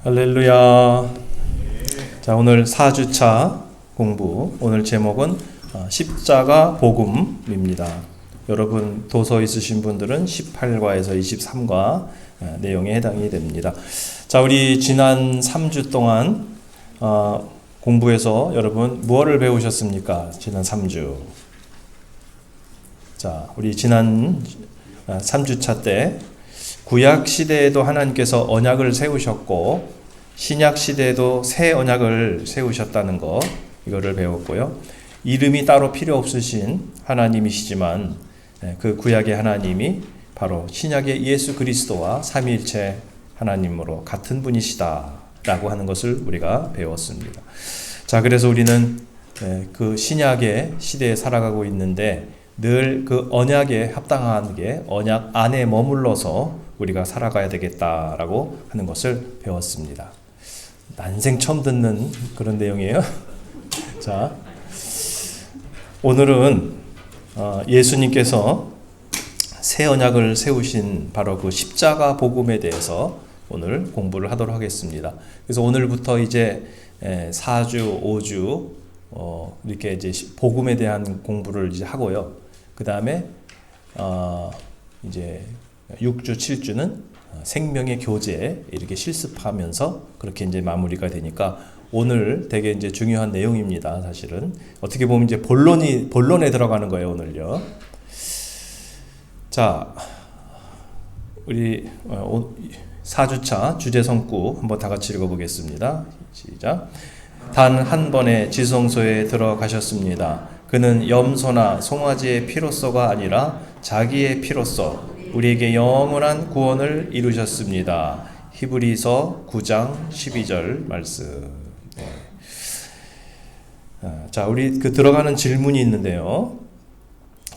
할렐루야. 자, 오늘 4주차 공부. 오늘 제목은 십자가 복음입니다. 여러분 도서 있으신 분들은 18과에서 23과 내용에 해당이 됩니다. 자, 우리 지난 3주 동안 공부해서 여러분 무엇을 배우셨습니까? 지난 3주. 자, 우리 지난 3주차 때 구약 시대에도 하나님께서 언약을 세우셨고 신약 시대에도 새 언약을 세우셨다는 것, 이거를 배웠고요. 이름이 따로 필요 없으신 하나님이시지만 그 구약의 하나님이 바로 신약의 예수 그리스도와 삼위일체 하나님으로 같은 분이시다라고 하는 것을 우리가 배웠습니다. 자, 그래서 우리는 그 신약의 시대에 살아가고 있는데 늘 그 언약에 합당하게 언약 안에 머물러서 우리가 살아가야 되겠다라고 하는 것을 배웠습니다. 난생 처음 듣는 그런 내용이에요. 자, 오늘은 예수님께서 새 언약을 세우신 바로 그 십자가 복음에 대해서 오늘 공부를 하도록 하겠습니다. 그래서 오늘부터 이제 4주, 5주 이렇게 이제 복음에 대한 공부를 이제 하고요. 그 다음에 이제 6주, 7주는 생명의 교제 이렇게 실습하면서 그렇게 이제 마무리가 되니까 오늘 되게 이제 중요한 내용입니다. 사실은 어떻게 보면 이제 본론에 들어가는 거예요, 오늘요. 자, 우리 4주차 주제 성구 한번 다 같이 읽어보겠습니다. 시작. 단 한 번의 지성소에 들어가셨습니다. 그는 염소나 송아지의 피로서가 아니라 자기의 피로서 우리에게 영원한 구원을 이루셨습니다. 히브리서 9장 12절 말씀. 네. 자, 우리 그 들어가는 질문이 있는데요.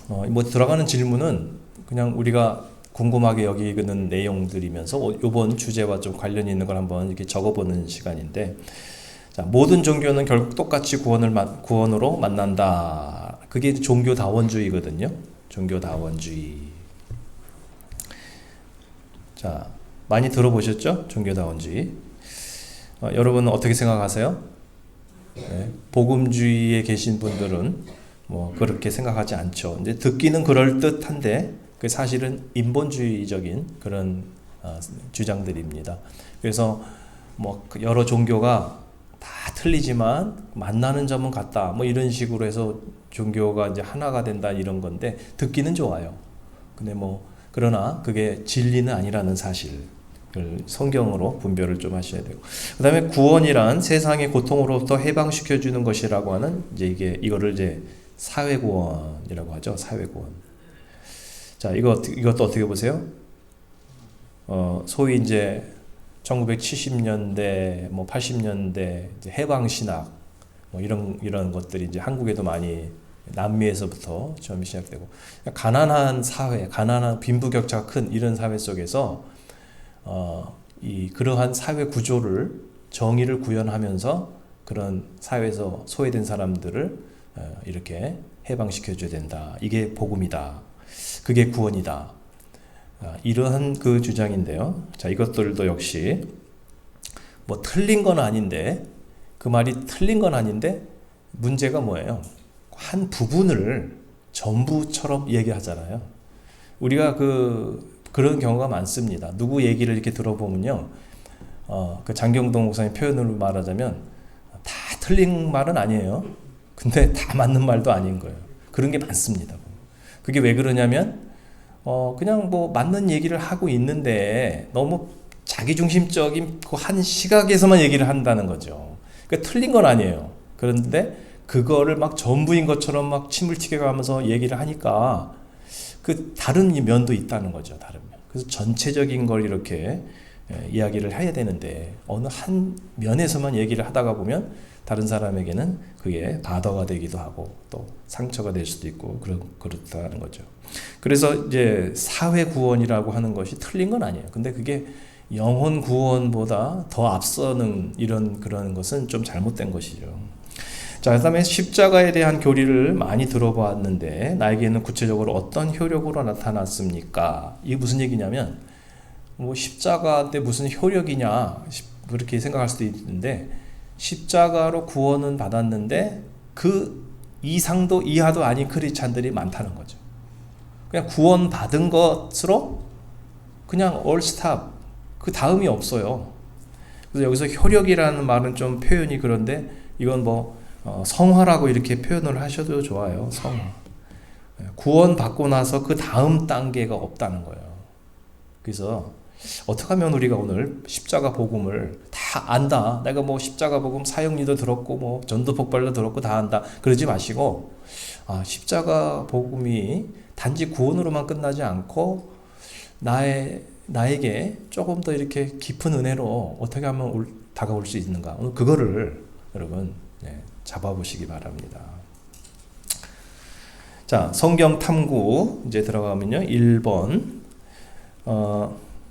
뭐 들어가는 질문은 그냥 우리가 궁금하게 여기는 내용들이면서 이번 주제와 좀 관련이 있는 걸 한번 이렇게 적어보는 시간인데, 자, 모든 종교는 결국 똑같이 구원으로 만난다. 그게 종교다원주의거든요. 종교다원주의. 자, 많이 들어보셨죠? 종교다원주의. 여러분은 어떻게 생각하세요? 네, 복음주의에 계신 분들은 뭐 그렇게 생각하지 않죠. 근데 듣기는 그럴 듯한데 그 사실은 인본주의적인 그런 주장들입니다. 그래서 뭐 여러 종교가 다 틀리지만 만나는 점은 같다. 뭐 이런 식으로 해서 종교가 이제 하나가 된다 이런 건데 듣기는 좋아요. 근데 뭐 그러나 그게 진리는 아니라는 사실을 성경으로 분별을 좀 하셔야 되고. 그다음에 구원이란 세상의 고통으로부터 해방시켜 주는 것이라고 하는 이제 이거를 이제 사회 구원이라고 하죠. 사회 구원. 자, 이것도 어떻게 보세요? 소위 이제 1970년대, 뭐 80년대 해방신학, 뭐 이런 것들이 이제 한국에도 많이 남미에서부터 처음 시작되고, 가난한 사회, 가난한 빈부격차가 큰 이런 사회 속에서 그러한 사회 구조를 정의를 구현하면서 그런 사회에서 소외된 사람들을 이렇게 해방시켜줘야 된다. 이게 복음이다. 그게 구원이다. 이러한 그 주장인데요. 자, 이것들도 역시 뭐 틀린 건 아닌데, 그 말이 틀린 건 아닌데 문제가 뭐예요? 한 부분을 전부처럼 얘기하잖아요. 우리가 그런 경우가 많습니다. 누구 얘기를 이렇게 들어보면요, 그 장경동 목사님 표현으로 말하자면 다 틀린 말은 아니에요. 근데 다 맞는 말도 아닌 거예요. 그런 게 많습니다. 그게 왜 그러냐면 그냥 뭐 맞는 얘기를 하고 있는데 너무 자기중심적인 그 한 시각에서만 얘기를 한다는 거죠. 그러니까 틀린 건 아니에요. 그런데 그거를 막 전부인 것처럼 막 침을 튀겨가면서 얘기를 하니까 그 다른 면도 있다는 거죠. 다른 면. 그래서 전체적인 걸 이렇게 이야기를 해야 되는데 어느 한 면에서만 얘기를 하다가 보면 다른 사람에게는 그게 바더가 되기도 하고 또 상처가 될 수도 있고 그렇다는 거죠. 그래서 이제 사회 구원이라고 하는 것이 틀린 건 아니에요. 근데 그게 영혼 구원보다 더 앞서는 그런 것은 좀 잘못된 것이죠. 자, 그다음에 십자가에 대한 교리를 많이 들어봤는데 나에게는 구체적으로 어떤 효력으로 나타났습니까? 이게 무슨 얘기냐면 뭐 십자가인데 무슨 효력이냐? 그렇게 생각할 수도 있는데 십자가로 구원은 받았는데 그 이상도 이하도 아닌 크리스찬들이 많다는 거죠. 그냥 구원 받은 것으로 그냥 all stop, 그 다음이 없어요. 그래서 여기서 효력이라는 말은 좀 표현이 그런데 이건 뭐 성화라고 이렇게 표현을 하셔도 좋아요. 성화. 구원 받고 나서 그 다음 단계가 없다는 거예요. 그래서 어떻게 하면 우리가 오늘 십자가 복음을 다 안다, 내가 뭐 십자가 복음 사역리도 들었고 뭐 전도 폭발도 들었고 다 안다, 그러지 마시고 십자가 복음이 단지 구원으로만 끝나지 않고 나에게 조금 더 이렇게 깊은 은혜로 어떻게 하면 다가올 수 있는가, 오늘 그거를 여러분 잡아보시기 바랍니다. 자, 성경 탐구 이제 들어가면요, 1번.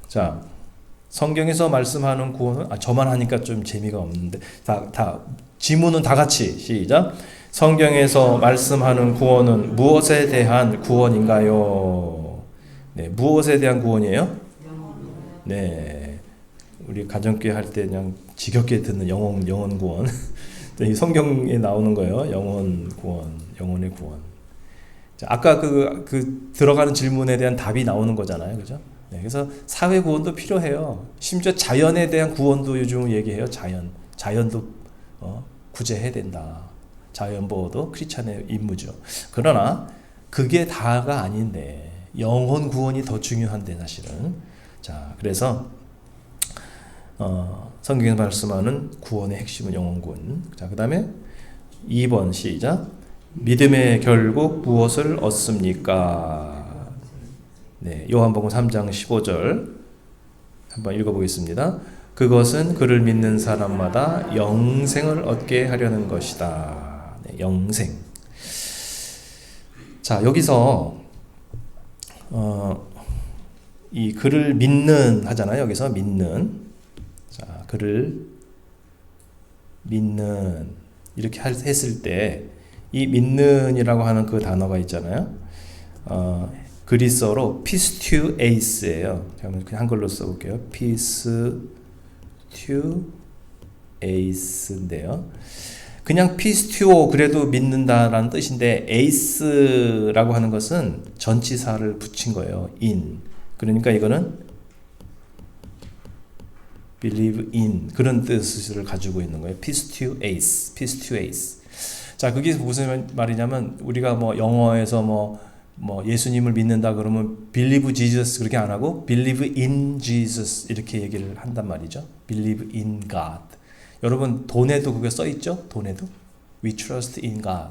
자, 성경에서 말씀하는 구원은, 저만 하니까 좀 재미가 없는데, 지문은 다 같이 시작. 성경에서 말씀하는 구원은 무엇에 대한 구원인가요? 네, 무엇에 대한 구원이에요? 네, 우리 가정교회 할 때 그냥 지겹게 듣는 영혼 구원. 이 성경에 나오는 거예요. 영혼 구원, 영혼의 구원. 자, 아까 그 들어가는 질문에 대한 답이 나오는 거잖아요, 그죠? 네, 그래서 사회 구원도 필요해요. 심지어 자연에 대한 구원도 요즘 얘기해요. 자연도 구제해야 된다. 자연 보호도 크리스찬의 임무죠. 그러나 그게 다가 아닌데 영혼 구원이 더 중요한데 사실은. 자, 그래서 성경에서 말씀하는 구원의 핵심은 영혼 구원. 자, 그 다음에 2번 시작. 믿음의 결국 무엇을 얻습니까? 네, 요한복음 3장 15절 한번 읽어보겠습니다. 그것은 그를 믿는 사람마다 영생을 얻게 하려는 것이다. 네, 영생. 자, 여기서 이 그를 믿는 하잖아요. 여기서 믿는. 자, 그를 믿는 이렇게 했을 때 이 믿는이라고 하는 그 단어가 있잖아요. 그리스어로 피스튜에이스예요. 그냥 한글로 써볼게요. 피스튜에이스인데요. 그냥 피스튜오 그래도 믿는다라는 뜻인데 에이스라고 하는 것은 전치사를 붙인 거예요. in. 그러니까 이거는 believe in 그런 뜻을 가지고 있는 거예요. 피스튜에이스. 자, 그게 무슨 말이냐면 우리가 뭐 영어에서 뭐 예수님을 믿는다 그러면 believe Jesus 그렇게 안 하고 believe in Jesus 이렇게 얘기를 한단 말이죠. believe in God. 여러분 돈에도 그게 써 있죠? 돈에도 we trust in God.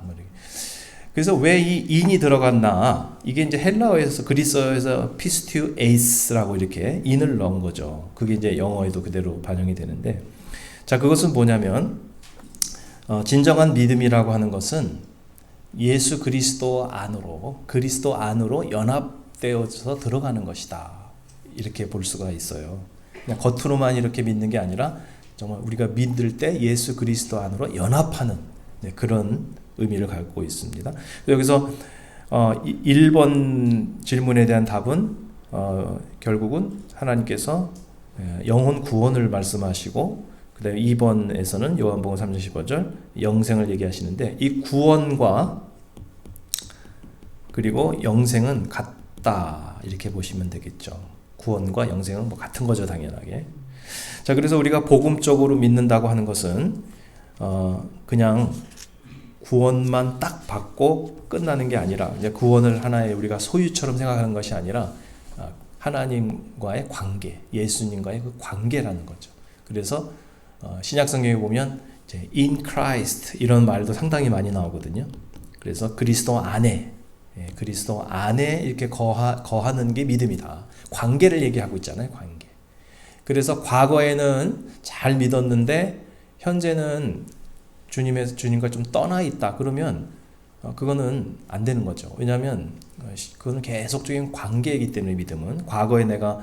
그래서 왜 이 in이 들어갔나? 이게 이제 헬라어에서 그리스어에서 피스튜에이스라고 이렇게 in을 넣은 거죠. 그게 이제 영어에도 그대로 반영이 되는데, 자, 그것은 뭐냐면 진정한 믿음이라고 하는 것은 예수 그리스도 안으로 연합되어서 들어가는 것이다. 이렇게 볼 수가 있어요. 그냥 겉으로만 이렇게 믿는 게 아니라 정말 우리가 믿을 때 예수 그리스도 안으로 연합하는 그런 의미를 갖고 있습니다. 여기서 1번 질문에 대한 답은 결국은 하나님께서 영혼 구원을 말씀하시고, 그 다음에 2번에서는 요한복음 3장 15절 영생을 얘기하시는데, 이 구원과 그리고 영생은 같다 이렇게 보시면 되겠죠. 구원과 영생은 뭐 같은 거죠, 당연하게. 자, 그래서 우리가 복음적으로 믿는다고 하는 것은 그냥 구원만 딱 받고 끝나는 게 아니라, 이제 구원을 하나의 우리가 소유처럼 생각하는 것이 아니라 하나님과의 관계, 예수님과의 그 관계라는 거죠. 그래서 신약 성경에 보면 이제 in Christ 이런 말도 상당히 많이 나오거든요. 그래서 그리스도 안에 이렇게 거하는 게 믿음이다. 관계를 얘기하고 있잖아요, 관계. 그래서 과거에는 잘 믿었는데 현재는 주님과 좀 떠나 있다. 그러면 그거는 안 되는 거죠. 왜냐하면 그건 계속적인 관계이기 때문에, 믿음은 과거에 내가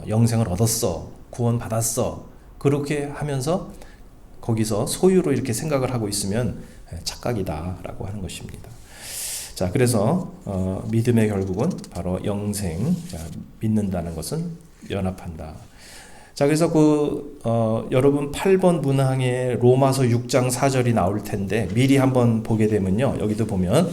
영생을 얻었어, 구원 받았어, 그렇게 하면서 거기서 소유로 이렇게 생각을 하고 있으면 착각이다라고 하는 것입니다. 자, 그래서 믿음의 결국은 바로 영생. 자, 믿는다는 것은 연합한다. 자, 그래서 여러분 8번 문항에 로마서 6장 4절이 나올 텐데 미리 한번 보게 되면요. 여기도 보면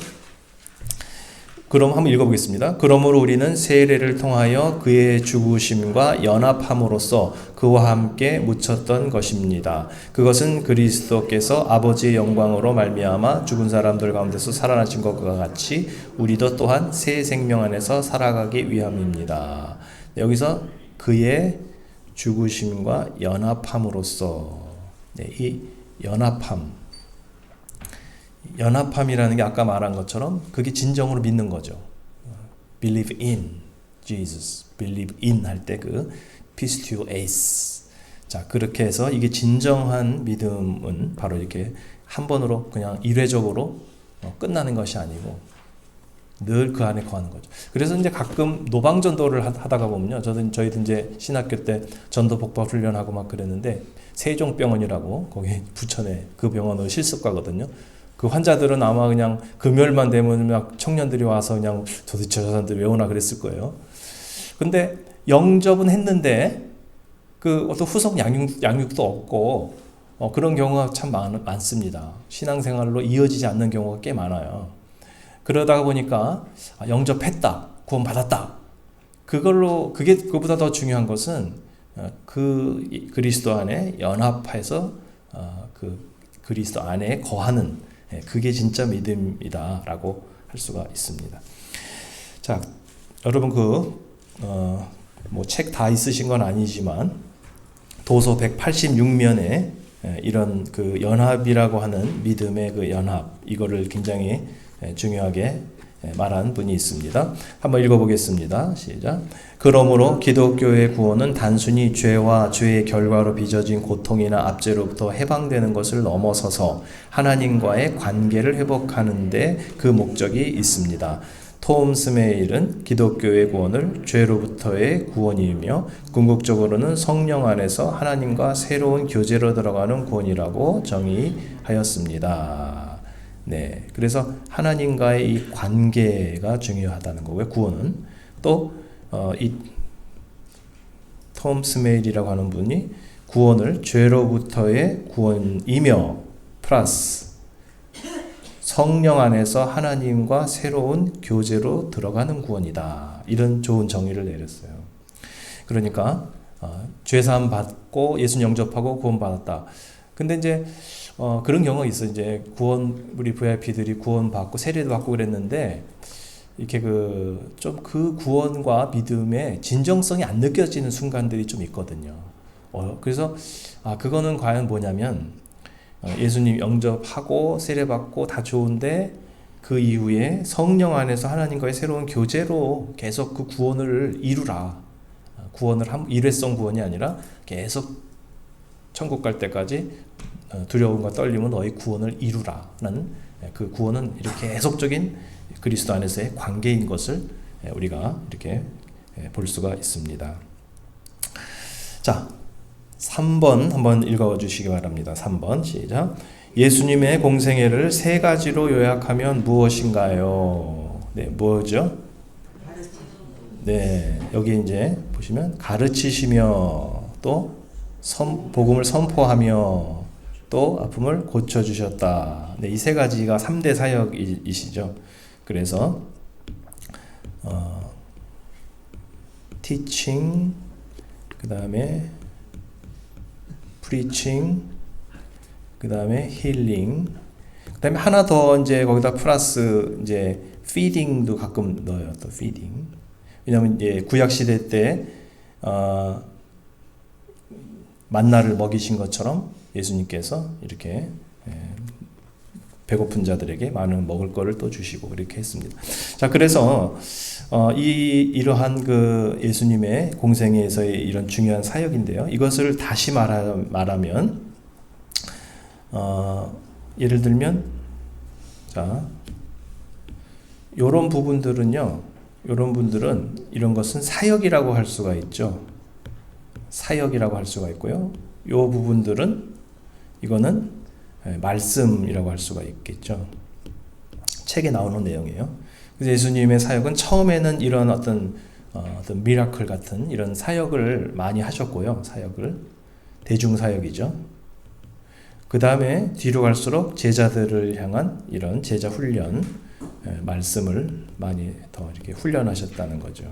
그럼 한번 읽어보겠습니다. 그러므로 우리는 세례를 통하여 그의 죽으심과 연합함으로써 그와 함께 묻혔던 것입니다. 그것은 그리스도께서 아버지의 영광으로 말미암아 죽은 사람들 가운데서 살아나신 것과 같이 우리도 또한 새 생명 안에서 살아가기 위함입니다. 여기서 그의 죽으심과 연합함으로써, 이 연합함이라는 게 아까 말한 것처럼 그게 진정으로 믿는 거죠. Believe in Jesus, believe in 할 때 그 pisteuo eis. 자, 그렇게 해서 이게 진정한 믿음은 바로 이렇게 한 번으로 그냥 일회적으로 끝나는 것이 아니고 늘 그 안에 거하는 거죠. 그래서 이제 가끔 노방전도를 하다가 보면요. 저희도 이제 신학교 때 전도 복법 훈련하고 막 그랬는데 세종병원이라고 거기 부천에 그 병원은 실습가거든요. 그 환자들은 아마 그냥 금요일만 되면 막 청년들이 와서 그냥 도대체 저 사람들 왜 오나 그랬을 거예요. 근데 영접은 했는데 그 어떤 후속 양육도 없고 그런 경우가 참 많습니다. 신앙생활로 이어지지 않는 경우가 꽤 많아요. 그러다 보니까 영접했다, 구원받았다. 그보다 더 중요한 것은 그 그리스도 안에 연합해서 그 그리스도 안에 거하는 그게 진짜 믿음이다라고 할 수가 있습니다. 자, 여러분 뭐 책 다 있으신 건 아니지만 도서 186면에 이런 그 연합이라고 하는 믿음의 그 연합 이거를 굉장히 중요하게 말한 분이 있습니다. 한번 읽어보겠습니다. 시작. 그러므로 기독교의 구원은 단순히 죄와 죄의 결과로 빚어진 고통이나 압제로부터 해방되는 것을 넘어서서 하나님과의 관계를 회복하는 데 그 목적이 있습니다. 톰 스메일은 기독교의 구원을 죄로부터의 구원이며 궁극적으로는 성령 안에서 하나님과 새로운 교제로 들어가는 구원이라고 정의하였습니다. 네, 그래서 하나님과의 이 관계가 중요하다는 거고요. 구원은 또 이 톰 스메일이라고 하는 분이 구원을 죄로부터의 구원이며 플러스 성령 안에서 하나님과 새로운 교제로 들어가는 구원이다. 이런 좋은 정의를 내렸어요. 그러니까 죄사함 받고 예수 영접하고 구원 받았다. 근데 이제 그런 경우가 있어. 이제 우리 VIP들이 구원 받고 세례도 받고 그랬는데 이렇게 좀 그 구원과 믿음의 진정성이 안 느껴지는 순간들이 좀 있거든요. 그래서 그거는 과연 뭐냐면 예수님 영접하고 세례 받고 다 좋은데 그 이후에 성령 안에서 하나님과의 새로운 교제로 계속 그 구원을 이루라. 일회성 구원이 아니라 계속 천국 갈 때까지 두려움과 떨림은 너희 구원을 이루라는 그 구원은 이렇게 계속적인 그리스도 안에서의 관계인 것을 우리가 이렇게 볼 수가 있습니다. 자, 3번 한번 읽어주시기 바랍니다. 3번 시작. 예수님의 공생애를 세 가지로 요약하면 무엇인가요? 네, 뭐죠? 네, 여기 이제 보시면 가르치시며 또 복음을 선포하며 또 아픔을 고쳐주셨다. 네, 이 세 가지가 3대 사역이시죠. 그래서 teaching, 그 다음에 preaching, 그 다음에 healing, 그 다음에 하나 더 이제 거기다 플러스 이제 feeding도 가끔 넣어요. 또 feeding. 왜냐하면 이제 구약 시대 때 만나를 먹이신 것처럼 예수님께서 이렇게 배고픈 자들에게 많은 먹을 거를 또 주시고 이렇게 했습니다. 자, 그래서 이러한 그 예수님의 공생애에서의 이런 중요한 사역인데요. 이것을 다시 말하면 예를 들면 자, 요런 부분들은요. 요런 분들은 이런 것은 사역이라고 할 수가 있죠. 사역이라고 할 수가 있고요. 요 부분들은 이거는 말씀이라고 할 수가 있겠죠. 책에 나오는 내용이에요. 그래서 예수님의 사역은 처음에는 이런 어떤 어떤 미라클 같은 이런 사역을 많이 하셨고요. 사역을 대중 사역이죠. 그 다음에 뒤로 갈수록 제자들을 향한 이런 제자 훈련, 말씀을 많이 더 이렇게 훈련하셨다는 거죠.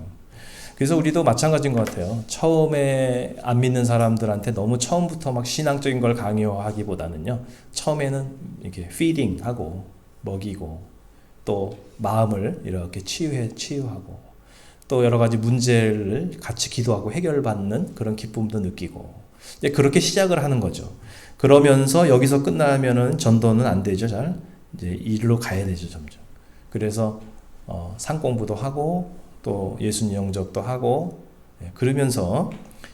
그래서 우리도 마찬가지인 것 같아요. 처음에 안 믿는 사람들한테 너무 처음부터 막 신앙적인 걸 강요하기보다는요. 처음에는 이렇게 피딩하고 먹이고 또 마음을 이렇게 치유하고 또 여러 가지 문제를 같이 기도하고 해결받는 그런 기쁨도 느끼고 이제 그렇게 시작을 하는 거죠. 그러면서 여기서 끝나면은 전도는 안 되죠. 잘 이제 일로 가야 되죠. 점점. 그래서 상공부도 하고 또 예수님 영접도 하고 그러면서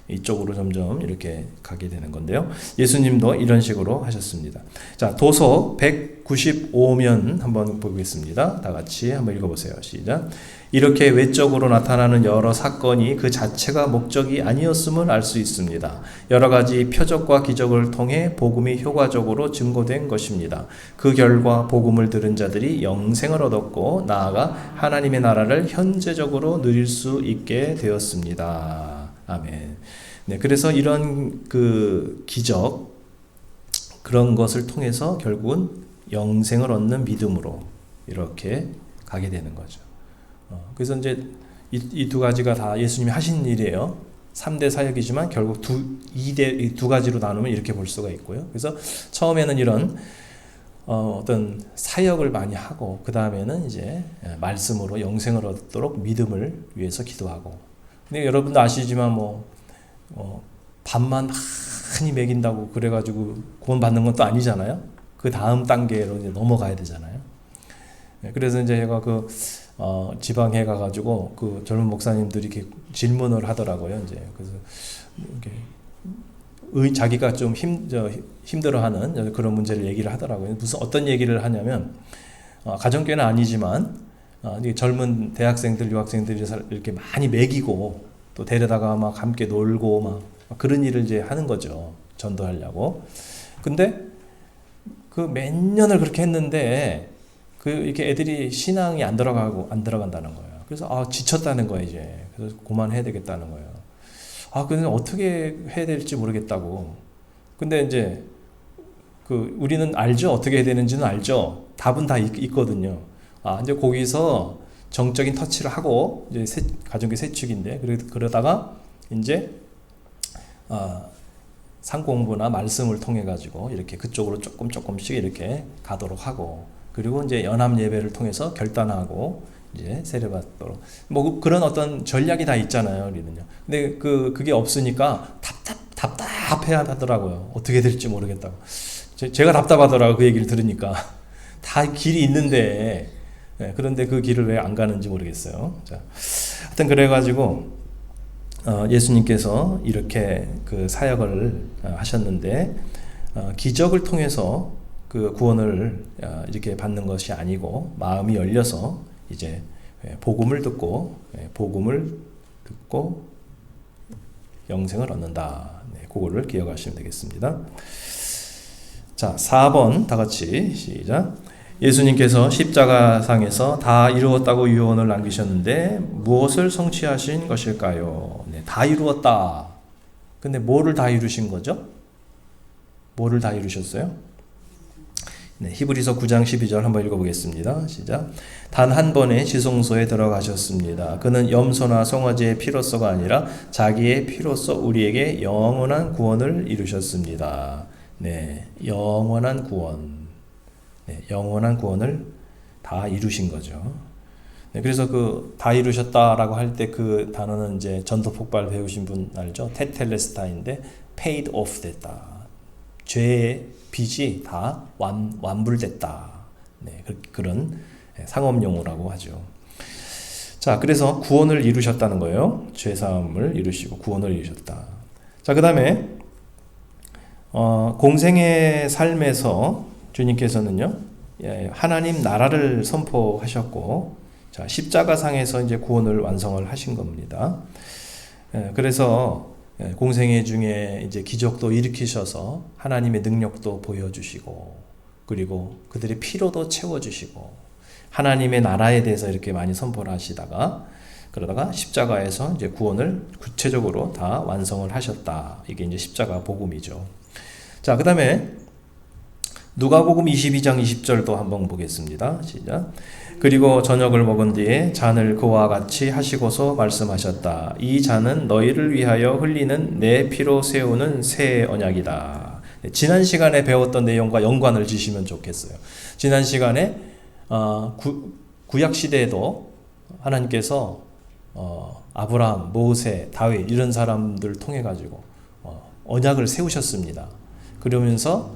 이쪽으로 점점 이렇게 가게 되는 건데요. 예수님도 이런 식으로 하셨습니다. 자, 도서 195면 한번 보겠습니다. 다 같이 한번 읽어보세요. 시작. 이렇게 외적으로 나타나는 여러 사건이 그 자체가 목적이 아니었음을 알 수 있습니다. 여러 가지 표적과 기적을 통해 복음이 효과적으로 증거된 것입니다. 그 결과 복음을 들은 자들이 영생을 얻었고 나아가 하나님의 나라를 현재적으로 누릴 수 있게 되었습니다. 아멘. 네, 그래서 이런 그 기적 그런 것을 통해서 결국은 영생을 얻는 믿음으로 이렇게 가게 되는 거죠. 그래서 이제 이 두 가지가 다 예수님이 하신 일이에요. 3대 사역이지만 결국 두 가지로 나누면 이렇게 볼 수가 있고요. 그래서 처음에는 이런 어떤 사역을 많이 하고 그 다음에는 이제 말씀으로 영생을 얻도록 믿음을 위해서 기도하고. 근데 여러분도 아시지만 밥만 많이 먹인다고 그래가지고 구원 받는 건 또 아니잖아요. 그 다음 단계로 이제 넘어가야 되잖아요. 그래서 이제 제가 지방에 가가지고 그 젊은 목사님들이 이렇게 질문을 하더라고요. 이제 그래서 이렇게 자기가 좀 힘들어하는 그런 문제를 얘기를 하더라고요. 무슨 어떤 얘기를 하냐면 가정교회는 아니지만 젊은 대학생들, 유학생들이 이렇게 많이 먹이고 또 데려다가 막 함께 놀고 막 그런 일을 이제 하는 거죠. 전도하려고. 근데 그 몇 년을 그렇게 했는데 이렇게 애들이 신앙이 안 들어간다는 거예요. 그래서 지쳤다는 거예요, 이제. 그래서 그만해야 되겠다는 거예요. 근데 어떻게 해야 될지 모르겠다고. 근데 이제 우리는 알죠? 어떻게 해야 되는지는 알죠? 답은 다 있거든요. 이제 거기서 정적인 터치를 하고 이제 가정교회 세축인데 그러다가 이제 상공부나 말씀을 통해 가지고 이렇게 그쪽으로 조금씩 이렇게 가도록 하고 그리고 이제 연합 예배를 통해서 결단하고 이제 세례받도록 그런 어떤 전략이 다 있잖아요, 우리는요. 근데 그게 없으니까 답답해 하더라고요. 어떻게 될지 모르겠다고. 제가 답답하더라고요. 그 얘기를 들으니까 다 길이 있는데 그런데 그 길을 왜 안 가는지 모르겠어요. 자, 하여튼 그래가지고 예수님께서 이렇게 그 사역을 하셨는데 기적을 통해서 그 구원을 이렇게 받는 것이 아니고 마음이 열려서 이제 복음을 듣고 영생을 얻는다. 그거를 기억하시면 되겠습니다. 자, 4번 다 같이 시작. 예수님께서 십자가상에서 다 이루었다고 유언을 남기셨는데 무엇을 성취하신 것일까요? 다 이루었다. 근데 뭐를 다 이루신 거죠? 뭐를 다 이루셨어요? 히브리서 9장 12절 한번 읽어보겠습니다. 시작. 단 한 번의 지성소에 들어가셨습니다. 그는 염소나 송아지의 피로서가 아니라 자기의 피로서 우리에게 영원한 구원을 이루셨습니다. 영원한 구원. 영원한 구원을 다 이루신 거죠. 그래서 다 이루셨다라고 할 때 그 단어는 이제 전도 폭발 배우신 분 알죠? 테텔레스타인데 paid off 됐다. 죄의 빚이 다 완불됐다. 그런 상업 용어라고 하죠. 자, 그래서 구원을 이루셨다는 거예요. 죄 사함을 이루시고 구원을 이루셨다. 자, 그다음에 공생의 삶에서 주님께서는요, 하나님 나라를 선포하셨고, 자, 십자가상에서 이제 구원을 완성을 하신 겁니다. 그래서 공생애 중에 이제 기적도 일으키셔서 하나님의 능력도 보여주시고, 그리고 그들의 피로도 채워주시고, 하나님의 나라에 대해서 이렇게 많이 선포를 하시다가, 그러다가 십자가에서 이제 구원을 구체적으로 다 완성을 하셨다. 이게 이제 십자가 복음이죠. 자, 그다음에 누가복음 22장 20절도 한번 보겠습니다. 시작. 그리고 저녁을 먹은 뒤에 잔을 그와 같이 하시고서 말씀하셨다. 이 잔은 너희를 위하여 흘리는 내 피로 세우는 새 언약이다. 지난 시간에 배웠던 내용과 연관을 지시면 좋겠어요. 지난 시간에 구약 시대에도 하나님께서 아브라함, 모세, 다윗 이런 사람들을 통해 가지고 언약을 세우셨습니다. 그러면서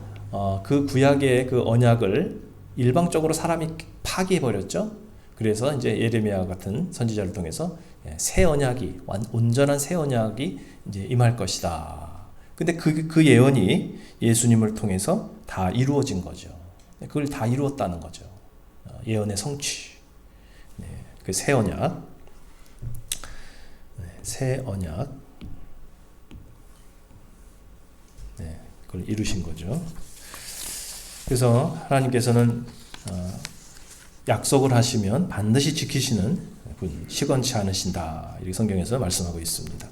그 구약의 그 언약을 일방적으로 사람이 파기해 버렸죠. 그래서 이제 예레미야 같은 선지자를 통해서 새 언약이 온전한 새 언약이 이제 임할 것이다. 근데 그 예언이 예수님을 통해서 다 이루어진 거죠. 그걸 다 이루었다는 거죠. 예언의 성취. 그 새 언약. 새 언약. 그걸 이루신 거죠. 그래서 하나님께서는 약속을 하시면 반드시 지키시는 분, 시건치 않으신다. 이렇게 성경에서 말씀하고 있습니다.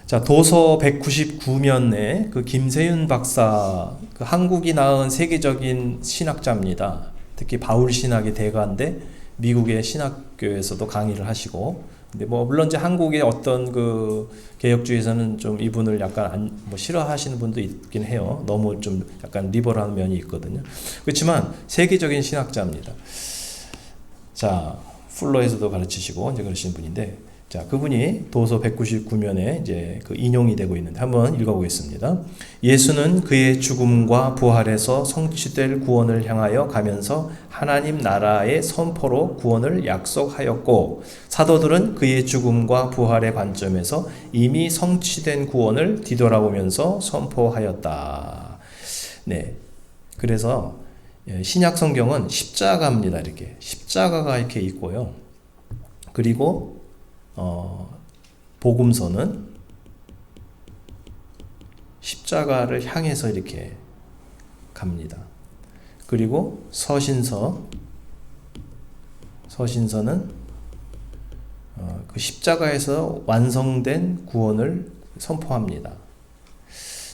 자, 도서 199면에 그 김세윤 박사, 그 한국이 낳은 세계적인 신학자입니다. 특히 바울 신학의 대가인데 미국의 신학교에서도 강의를 하시고, 근데 물론 이제 한국의 어떤 그 개혁주의에서는 좀 이분을 약간 싫어하시는 분도 있긴 해요. 너무 좀 약간 리버럴한 면이 있거든요. 그렇지만 세계적인 신학자입니다. 자, 풀러에서도 가르치시고 이제 그러신 분인데, 자, 그분이 도서 199면에 이제 그 인용이 되고 있는데 한번 읽어보겠습니다. 예수는 그의 죽음과 부활에서 성취될 구원을 향하여 가면서 하나님 나라의 선포로 구원을 약속하였고, 사도들은 그의 죽음과 부활의 관점에서 이미 성취된 구원을 뒤돌아보면서 선포하였다. 네. 그래서 신약 성경은 십자가입니다. 이렇게 십자가가 이렇게 있고요. 그리고 복음서는 십자가를 향해서 이렇게 갑니다. 그리고 서신서는 그 십자가에서 완성된 구원을 선포합니다.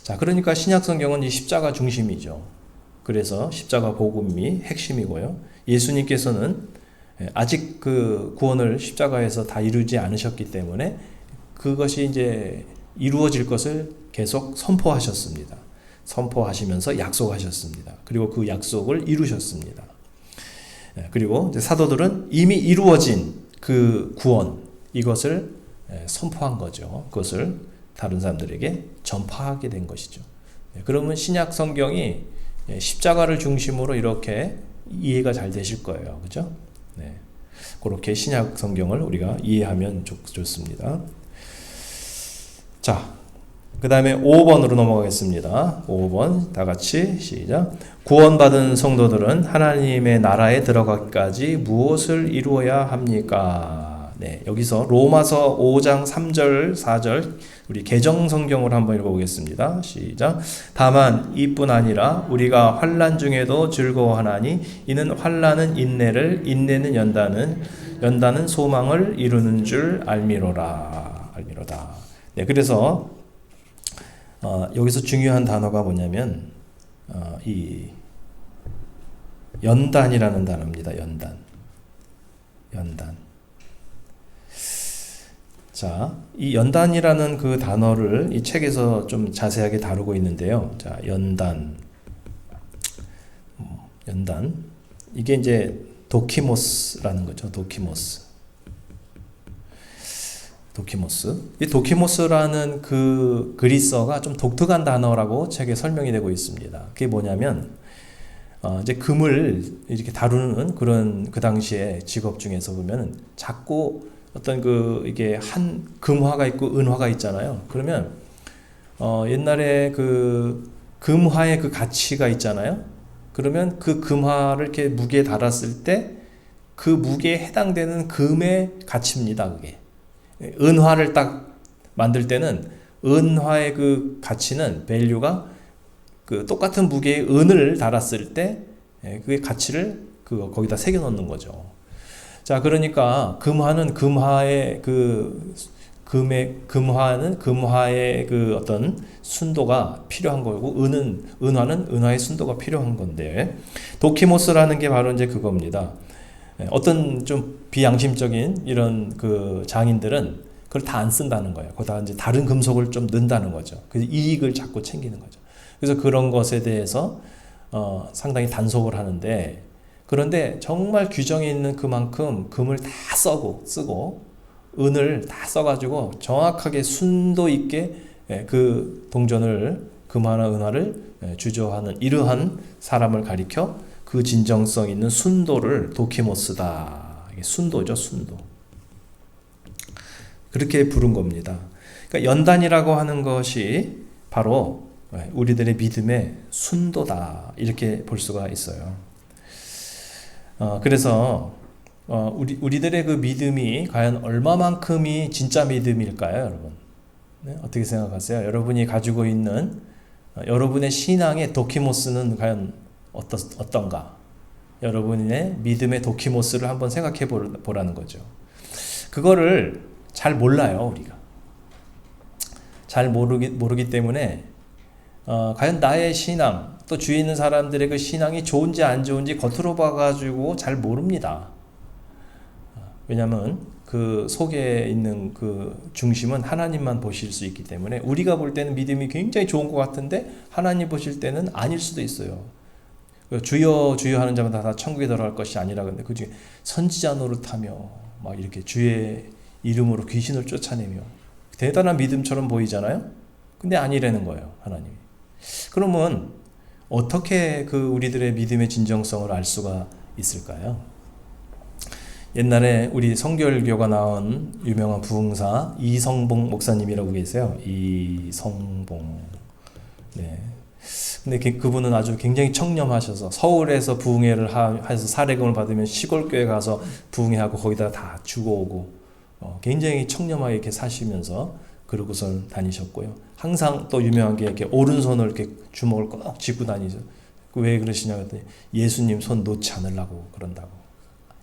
자, 그러니까 신약 성경은 이 십자가 중심이죠. 그래서 십자가 복음이 핵심이고요. 예수님께서는 아직 그 구원을 십자가에서 다 이루지 않으셨기 때문에 그것이 이제 이루어질 것을 계속 선포하셨습니다. 선포하시면서 약속하셨습니다. 그리고 그 약속을 이루셨습니다. 그리고 사도들은 이미 이루어진 그 구원, 이것을 선포한 거죠. 그것을 다른 사람들에게 전파하게 된 것이죠. 그러면 신약 성경이 십자가를 중심으로 이렇게 이해가 잘 되실 거예요. 그죠? 네. 그렇게 신약 성경을 우리가 이해하면 좋습니다. 자, 그 다음에 5번으로 넘어가겠습니다. 5번 다 같이 시작. 구원받은 성도들은 하나님의 나라에 들어가기까지 무엇을 이루어야 합니까? 네, 여기서 로마서 5장 3절 4절 우리 개정 성경으로 한번 읽어보겠습니다. 시작. 다만 이뿐 아니라 우리가 환난 중에도 즐거워하나니 이는 환난은 인내를, 인내는 연단은 소망을 이루는 줄 알미로다. 네, 그래서 여기서 중요한 단어가 뭐냐면 이 연단이라는 단어입니다. 연단. 자, 이 연단이라는 그 단어를 이 책에서 좀 자세하게 다루고 있는데요. 자, 연단. 이게 이제 도키모스라는 거죠. 도키모스. 이 도키모스라는 그 그리스어가 좀 독특한 단어라고 책에 설명이 되고 있습니다. 그게 뭐냐면, 이제 금을 이렇게 다루는 그런 그 당시에 직업 중에서 보면은 자꾸 어떤 이게 한 금화가 있고 은화가 있잖아요. 그러면, 옛날에 그 금화의 그 가치가 있잖아요. 그러면 그 금화를 이렇게 무게에 달았을 때 그 무게에 해당되는 금의 가치입니다. 그게. 은화를 딱 만들 때는 은화의 그 가치는 밸류가 그 똑같은 무게의 은을 달았을 때 그의 가치를 거기다 새겨 넣는 거죠. 자, 그러니까 금화는 금화의 그 금화는 금화의 그 어떤 순도가 필요한 거고, 은화는 은화의 순도가 필요한 건데, 도키모스라는 게 바로 이제 그겁니다. 어떤 좀 비양심적인 이런 그 장인들은 그걸 다 안 쓴다는 거예요. 거기다 이제 다른 금속을 좀 넣는다는 거죠. 그래서 이익을 자꾸 챙기는 거죠. 그래서 그런 것에 대해서 상당히 단속을 하는데, 그런데 정말 규정이 있는 그만큼 금을 다 쓰고 은을 다 써가지고 정확하게 순도 있게 그 동전을, 금화나 은화를 주저하는 이러한 사람을 가리켜 그 진정성 있는 순도를 도키모스다. 이게 순도죠, 순도. 그렇게 부른 겁니다. 그러니까 연단이라고 하는 것이 바로 우리들의 믿음의 순도다. 이렇게 볼 수가 있어요. 그래서 우리들의 그 믿음이 과연 얼마만큼이 진짜 믿음일까요, 여러분? 네? 어떻게 생각하세요? 여러분이 가지고 있는 여러분의 신앙의 도키모스는 과연 어떤가? 여러분의 믿음의 도키모스를 한번 생각해 보라는 거죠. 그거를 잘 몰라요, 우리가. 잘 모르기 때문에 과연 나의 신앙, 또 주위에 있는 사람들의 그 신앙이 좋은지 안 좋은지 겉으로 봐가지고 잘 모릅니다. 왜냐하면 그 속에 있는 그 중심은 하나님만 보실 수 있기 때문에, 우리가 볼 때는 믿음이 굉장히 좋은 것 같은데 하나님 보실 때는 아닐 수도 있어요. 주여 주여 하는 자마다 다 천국에 들어갈 것이 아니라, 근데 그 중에 선지자 노릇하며 막 이렇게 주의 이름으로 귀신을 쫓아내며 대단한 믿음처럼 보이잖아요. 근데 아니라는 거예요, 하나님이. 그러면 어떻게 그 우리들의 믿음의 진정성을 알 수가 있을까요? 옛날에 우리 성결교가 나온 유명한 부흥사 이성봉 목사님이라고 계세요. 이성봉. 네. 근데 그분은 아주 굉장히 청렴하셔서 서울에서 부흥회를 해서 사례금을 받으면 시골교회 가서 부흥회하고 거기다 다 주고 오고, 굉장히 청렴하게 이렇게 사시면서 그러고선 다니셨고요. 항상 또 유명한 게 이렇게 오른손을 이렇게 주먹을 꼭 쥐고 다니죠. 왜 그러시냐 그랬더니 예수님 손 놓지 않으려고 그런다고.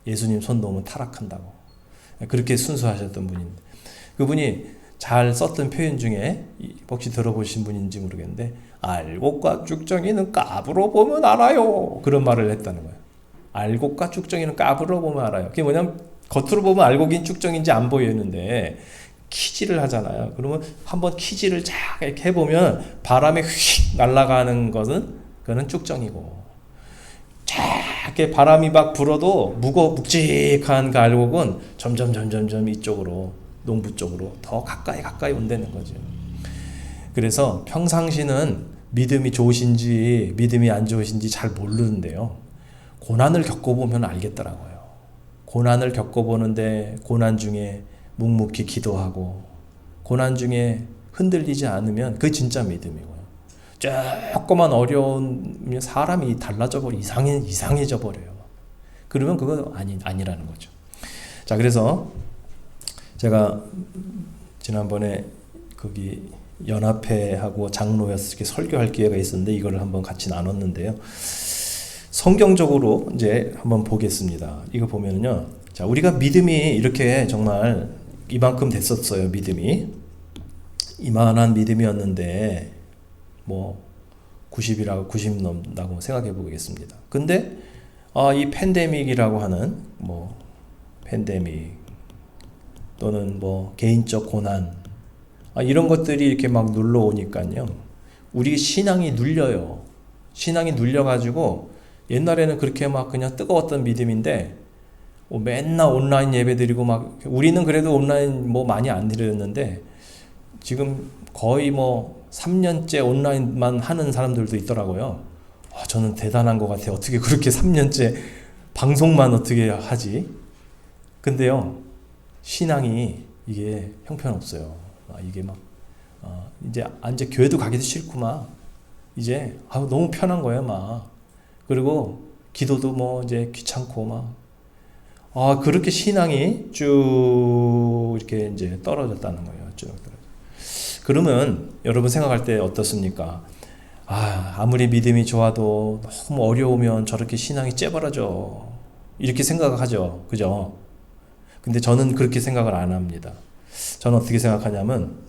예수님 손 놓으면 타락한다고. 그렇게 순수하셨던 분인데, 그분이 잘 썼던 표현 중에 혹시 들어보신 분인지 모르겠는데, 알곡과 쭉정이는 까불어 보면 알아요. 그런 말을 했다는 거예요. 알곡과 쭉정이는 까불어 보면 알아요. 그게 뭐냐면 겉으로 보면 알곡인 쭉정인지 안 보이는데 키질을 하잖아요. 그러면 한번 키질을 쫙 이렇게 해보면 바람에 휙 날아가는 것은 그거는 쭉정이고, 이렇게 바람이 막 불어도 묵직한 그 알곡은 점점 이쪽으로, 농부 쪽으로 더 가까이 온다는 거죠. 그래서 평상시는 믿음이 좋으신지 믿음이 안 좋으신지 잘 모르는데요, 고난을 겪어보면 알겠더라고요. 고난을 겪어보는데 고난 중에 묵묵히 기도하고 고난 중에 흔들리지 않으면 그게 진짜 믿음이고요. 조그만 어려우면 사람이 달라져 버려, 이상해져 버려요. 그러면 그거 아니라는 거죠. 자, 그래서 제가 지난번에 거기 연합회하고 장로여서 이렇게 설교할 기회가 있었는데 이걸 한번 같이 나눴는데요. 성경적으로 이제 한번 보겠습니다. 이거 보면은요, 자, 우리가 믿음이 이렇게 정말 이만큼 됐었어요. 믿음이 이만한 믿음이었는데 뭐 90이라고 90 넘다고 생각해 보겠습니다. 근데 이 팬데믹이라고 하는 뭐 팬데믹 또는 뭐 개인적 고난, 이런 것들이 이렇게 막 눌러 오니까요, 우리 신앙이 눌려요. 신앙이 눌려가지고 옛날에는 그렇게 막 그냥 뜨거웠던 믿음인데 맨날 온라인 예배 드리고 막, 우리는 그래도 온라인 뭐 많이 안 드렸는데 지금 거의 뭐 3년째 온라인만 하는 사람들도 있더라고요. 저는 대단한 것 같아요. 어떻게 그렇게 3년째 방송만 어떻게 하지? 근데요, 신앙이 이게 형편없어요. 이게 막 이제 교회도 가기도 싫고 막 이제 너무 편한 거예요, 막. 그리고 기도도 뭐 이제 귀찮고 막 그렇게 신앙이 쭉 이렇게 이제 떨어졌다는 거예요. 쭉 떨어져. 그러면 여러분 생각할 때 어떻습니까? 아무리 믿음이 좋아도 너무 어려우면 저렇게 신앙이 째버려져, 이렇게 생각하죠. 그죠? 근데 저는 그렇게 생각을 안 합니다. 저는 어떻게 생각하냐면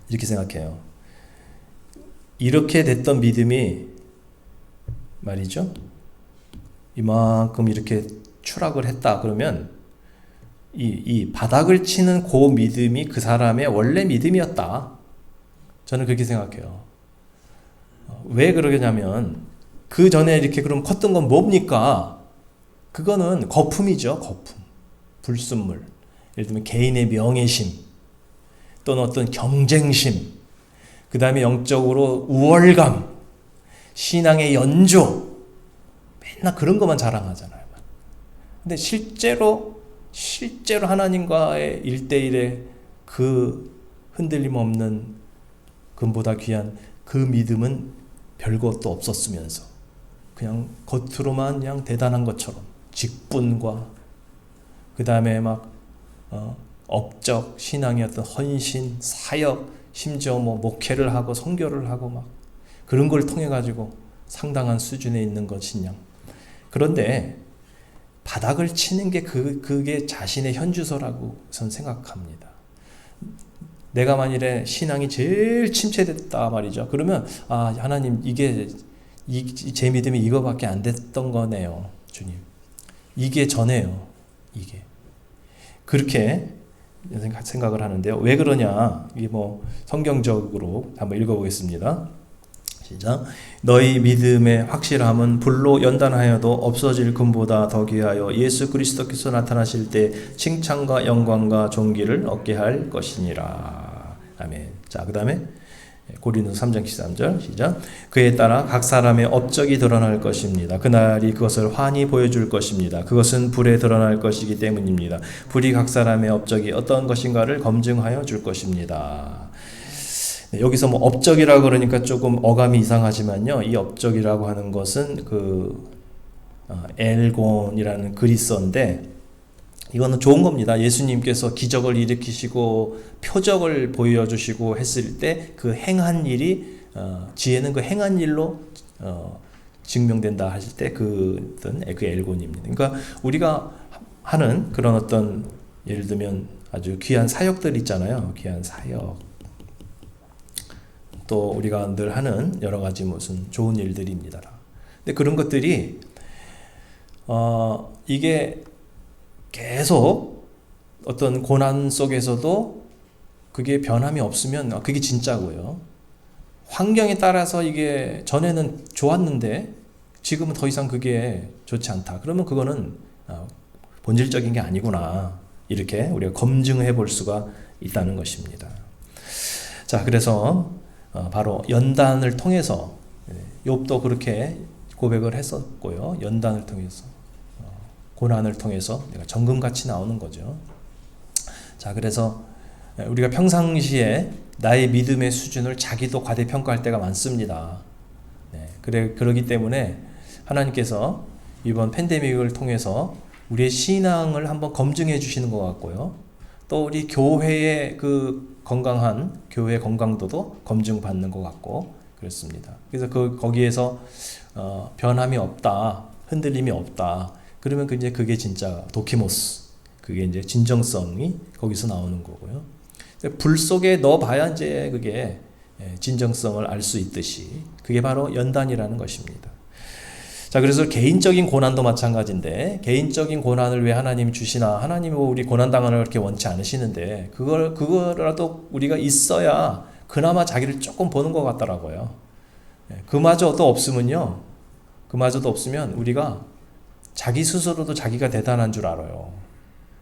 이렇게 생각해요. 이렇게 됐던 믿음이 말이죠. 이만큼 이렇게 추락을 했다 그러면 이 바닥을 치는 그 믿음이 그 사람의 원래 믿음이었다. 저는 그렇게 생각해요. 왜 그러냐면 그 전에 이렇게 그럼 컸던 건 뭡니까? 그거는 거품이죠. 거품. 불순물. 예를 들면 개인의 명예심 또는 어떤 경쟁심, 그 다음에 영적으로 우월감, 신앙의 연조, 맨날 그런 것만 자랑하잖아요. 근데 실제로 하나님과의 1대1의 그 흔들림 없는 금보다 귀한 그 믿음은 별것도 없었으면서 그냥 겉으로만 그냥 대단한 것처럼 직분과 그 다음에 막 업적, 신앙의 어떤 헌신, 사역, 심지어 뭐 목회를 하고 선교를 하고 막 그런 걸 통해 가지고 상당한 수준에 있는 것 신앙. 그런데 바닥을 치는 게 그게 자신의 현주소라고 저는 생각합니다. 내가 만일에 신앙이 제일 침체됐다 말이죠. 그러면 하나님 이게 제 믿음이 이거밖에 안 됐던 거네요, 주님. 이게 전에요. 이게 그렇게 생각을 하는데요. 왜 그러냐? 이게 뭐 성경적으로 한번 읽어보겠습니다. 시작. 너희 믿음의 확실함은 불로 연단하여도 없어질 금보다 더 귀하여 예수 그리스도께서 나타나실 때 칭찬과 영광과 존귀를 얻게 할 것이니라. 아멘. 자, 그 다음에 고린도서 3장 13절 시작. 그에 따라 각 사람의 업적이 드러날 것입니다. 그날이 그것을 환히 보여줄 것입니다. 그것은 불에 드러날 것이기 때문입니다. 불이 각 사람의 업적이 어떤 것인가를 검증하여 줄 것입니다. 여기서 뭐 업적이라고 그러니까 조금 어감이 이상하지만요. 이 업적이라고 하는 것은 엘곤이라는 그리스어인데 이거는 좋은 겁니다. 예수님께서 기적을 일으키시고 표적을 보여주시고 했을 때 그 행한 일이 지혜는 그 행한 일로 증명된다 하실 때 그 엘곤입니다. 그러니까 우리가 하는 그런 어떤 예를 들면 아주 귀한 사역들 있잖아요. 귀한 사역. 또 우리가 늘 하는 여러 가지 무슨 좋은 일들입니다. 근데 그런 것들이 이게 계속 어떤 고난 속에서도 그게 변함이 없으면 그게 진짜고요. 환경에 따라서 이게 전에는 좋았는데 지금은 더 이상 그게 좋지 않다. 그러면 그거는 본질적인 게 아니구나. 이렇게 우리가 검증해 볼 수가 있다는 것입니다. 자, 그래서 바로 연단을 통해서 욥도 그렇게 고백을 했었고요. 연단을 통해서 고난을 통해서 내가 정금같이 나오는 거죠. 자, 그래서 우리가 평상시에 나의 믿음의 수준을 자기도 과대평가할 때가 많습니다. 그러기 때문에 하나님께서 이번 팬데믹을 통해서 우리의 신앙을 한번 검증해 주시는 것 같고요. 또 우리 교회의 그 건강한 교회의 건강도도 검증받는 것 같고 그렇습니다. 그래서 거기에서 변함이 없다, 흔들림이 없다. 그러면 이제 그게 진짜 도키모스, 그게 이제 진정성이 거기서 나오는 거고요. 불 속에 넣어봐야 이제 그게 진정성을 알 수 있듯이 그게 바로 연단이라는 것입니다. 자, 그래서 개인적인 고난도 마찬가지인데 개인적인 고난을 왜 하나님 주시나? 하나님은 우리 고난 당하는 걸 그렇게 원치 않으시는데 그거라도 우리가 있어야 그나마 자기를 조금 보는 것 같더라고요. 그마저도 없으면요. 그마저도 없으면 우리가 자기 스스로도 자기가 대단한 줄 알아요.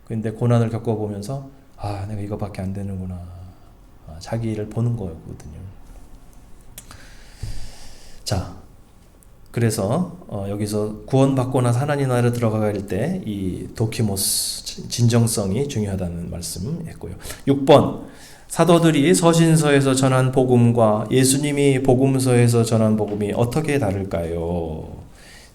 근데 고난을 겪어보면서 내가 이거밖에 안 되는구나. 자기를 보는 거거든요. 자, 그래서 여기서 구원받고 나서 하나님 나라에 들어갈 때 이 도키모스 진정성이 중요하다는 말씀했고요. 6번 사도들이 서신서에서 전한 복음과 예수님이 복음서에서 전한 복음이 어떻게 다를까요?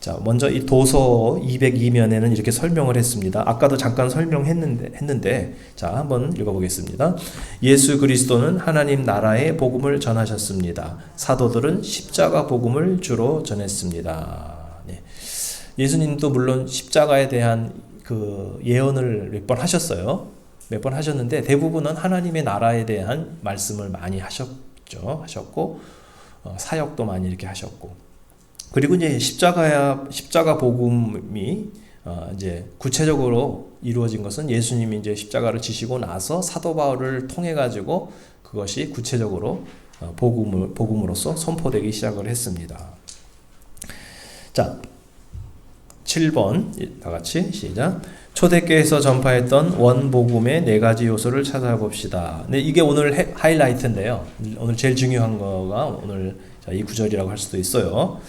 자, 먼저 이 도서 202면에는 이렇게 설명을 했습니다. 아까도 잠깐 설명했는데 자, 한번 읽어보겠습니다. 예수 그리스도는 하나님 나라의 복음을 전하셨습니다. 사도들은 십자가 복음을 주로 전했습니다. 네. 예수님도 물론 십자가에 대한 그 예언을 몇 번 하셨어요. 몇 번 하셨는데 대부분은 하나님의 나라에 대한 말씀을 많이 하셨고 사역도 많이 이렇게 하셨고, 그리고 이제 십자가 복음이 이제 구체적으로 이루어진 것은 예수님이 이제 십자가를 지시고 나서 사도 바울을 통해 가지고 그것이 구체적으로 복음으로서 선포되기 시작을 했습니다. 자, 7번 다 같이 시작. 초대교회에서 전파했던 원복음의 4가지 요소를 찾아봅시다. 네, 이게 오늘 하이라이트인데요. 오늘 제일 중요한 거가 오늘 이 구절이라고 할 수도 있어요.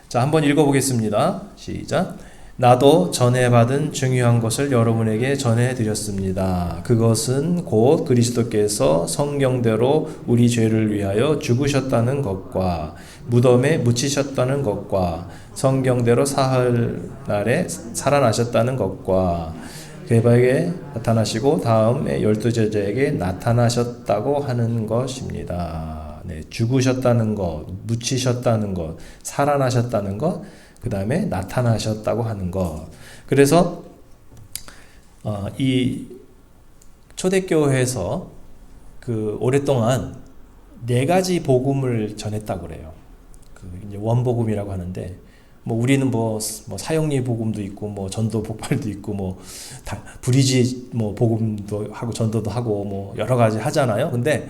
자, 한번 읽어보겠습니다. 시작. 나도 전해받은 중요한 것을 여러분에게 전해드렸습니다. 그것은 곧 그리스도께서 성경대로 우리 죄를 위하여 죽으셨다는 것과 무덤에 묻히셨다는 것과 성경대로 사흘날에 살아나셨다는 것과 그에게 나타나시고 다음에 12제자에게 나타나셨다고 하는 것입니다. 네, 죽으셨다는 것, 묻히셨다는 것, 살아나셨다는 것, 그 다음에 나타나셨다고 하는 것. 그래서 이 초대교회에서 그 오랫동안 4가지 복음을 전했다고 그래요. 그 이제 원복음이라고 하는데, 뭐 우리는 뭐 사형리 복음도 있고 뭐 전도 복발도 있고 뭐 다 브리지 뭐 복음도 하고 전도도 하고 뭐 여러 가지 하잖아요. 근데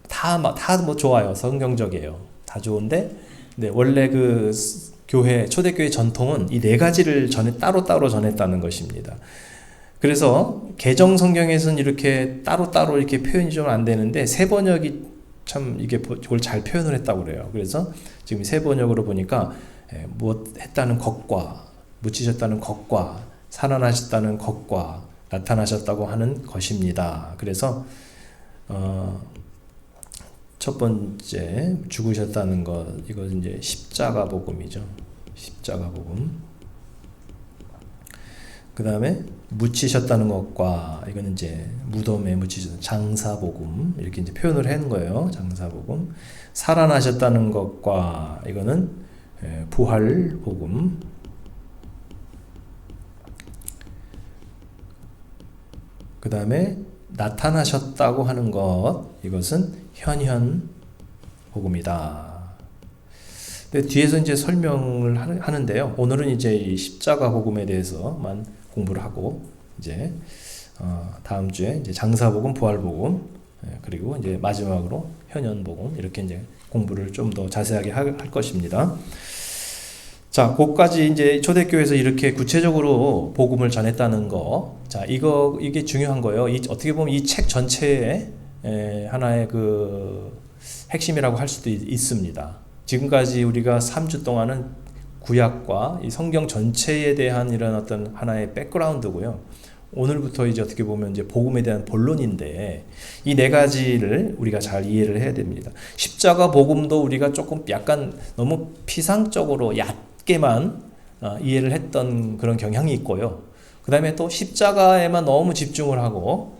다 뭐 좋아요. 성경적이에요. 다 좋은데, 네, 원래 그 초대교회 전통은 이 4가지를 따로따로 전했다는 것입니다. 그래서 개정 성경에서는 이렇게 따로따로 이렇게 표현이 좀 안 되는데 새 번역이 참 이걸 잘 표현을 했다고 그래요. 그래서 지금 새 번역으로 보니까 무엇 했다는 것과 묻히셨다는 것과 살아나셨다는 것과 나타나셨다고 하는 것입니다. 그래서 첫 번째 죽으셨다는 것, 이건 이제 십자가 복음이죠. 십자가 복음. 그 다음에 묻히셨다는 것과, 이거는 이제 무덤에 묻히셨다는 장사 복음, 이렇게 이제 표현을 하는 거예요. 장사 복음. 살아나셨다는 것과, 이거는 부활 복음. 그 다음에 나타나셨다고 하는 것, 이것은 현현 복음이다. 근데 뒤에서 이제 설명을 하는데요. 오늘은 이제 이 십자가 복음에 대해서만 공부를 하고, 이제 다음 주에 이제 장사 복음, 부활 복음, 그리고 이제 마지막으로 현현 복음, 이렇게 이제 공부를 좀 더 자세하게 할 것입니다. 자, 그까지 이제 초대교회에서 이렇게 구체적으로 복음을 전했다는 거. 자, 이게 중요한 거예요. 어떻게 보면 이 책 전체의 하나의 그 핵심이라고 할 수도 있습니다. 지금까지 우리가 3주 동안은 구약과 이 성경 전체에 대한 이런 어떤 하나의 백그라운드고요. 오늘부터 이제 어떻게 보면 이제 복음에 대한 본론인데, 이 4가지를 우리가 잘 이해를 해야 됩니다. 십자가 복음도 우리가 조금 약간 너무 피상적으로 얕게만 이해를 했던 그런 경향이 있고요. 그 다음에 또 십자가에만 너무 집중을 하고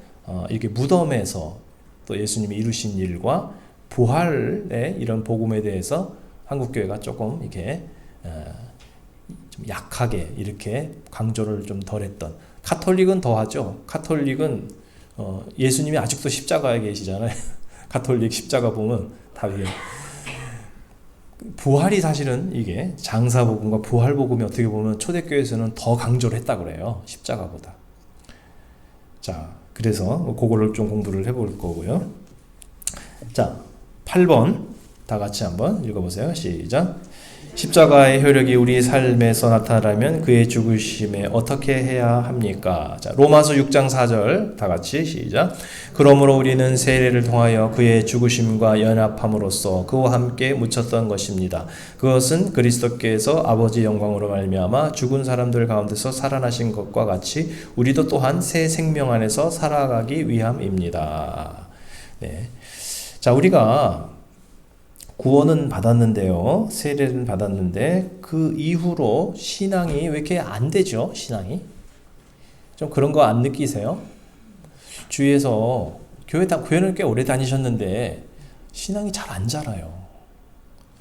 이렇게 무덤에서 또 예수님이 이루신 일과 부활의 이런 복음에 대해서 한국교회가 조금 이렇게 좀 약하게 이렇게 강조를 좀 덜 했던. 카톨릭은 더 하죠. 카톨릭은 예수님이 아직도 십자가에 계시잖아요. 카톨릭 십자가 보면 다 이게 부활이 사실은 이게 장사복음과 부활복음이 어떻게 보면 초대교회에서는 더 강조를 했다고 그래요. 십자가보다. 자, 그래서 그거를 좀 공부를 해볼 거고요. 자, 8번 다 같이 한번 읽어보세요. 시작. 십자가의 효력이 우리 삶에서 나타나려면 그의 죽으심에 어떻게 해야 합니까? 자, 로마서 6장 4절 다 같이 시작. 그러므로 우리는 세례를 통하여 그의 죽으심과 연합함으로써 그와 함께 묻혔던 것입니다. 그것은 그리스도께서 아버지 영광으로 말미암아 죽은 사람들 가운데서 살아나신 것과 같이 우리도 또한 새 생명 안에서 살아가기 위함입니다. 네. 자, 우리가 구원은 받았는데요. 세례는 받았는데 그 이후로 신앙이 왜 이렇게 안 되죠? 신앙이? 좀 그런 거 안 느끼세요? 주위에서 교회는 꽤 오래 다니셨는데 신앙이 잘 안 자라요.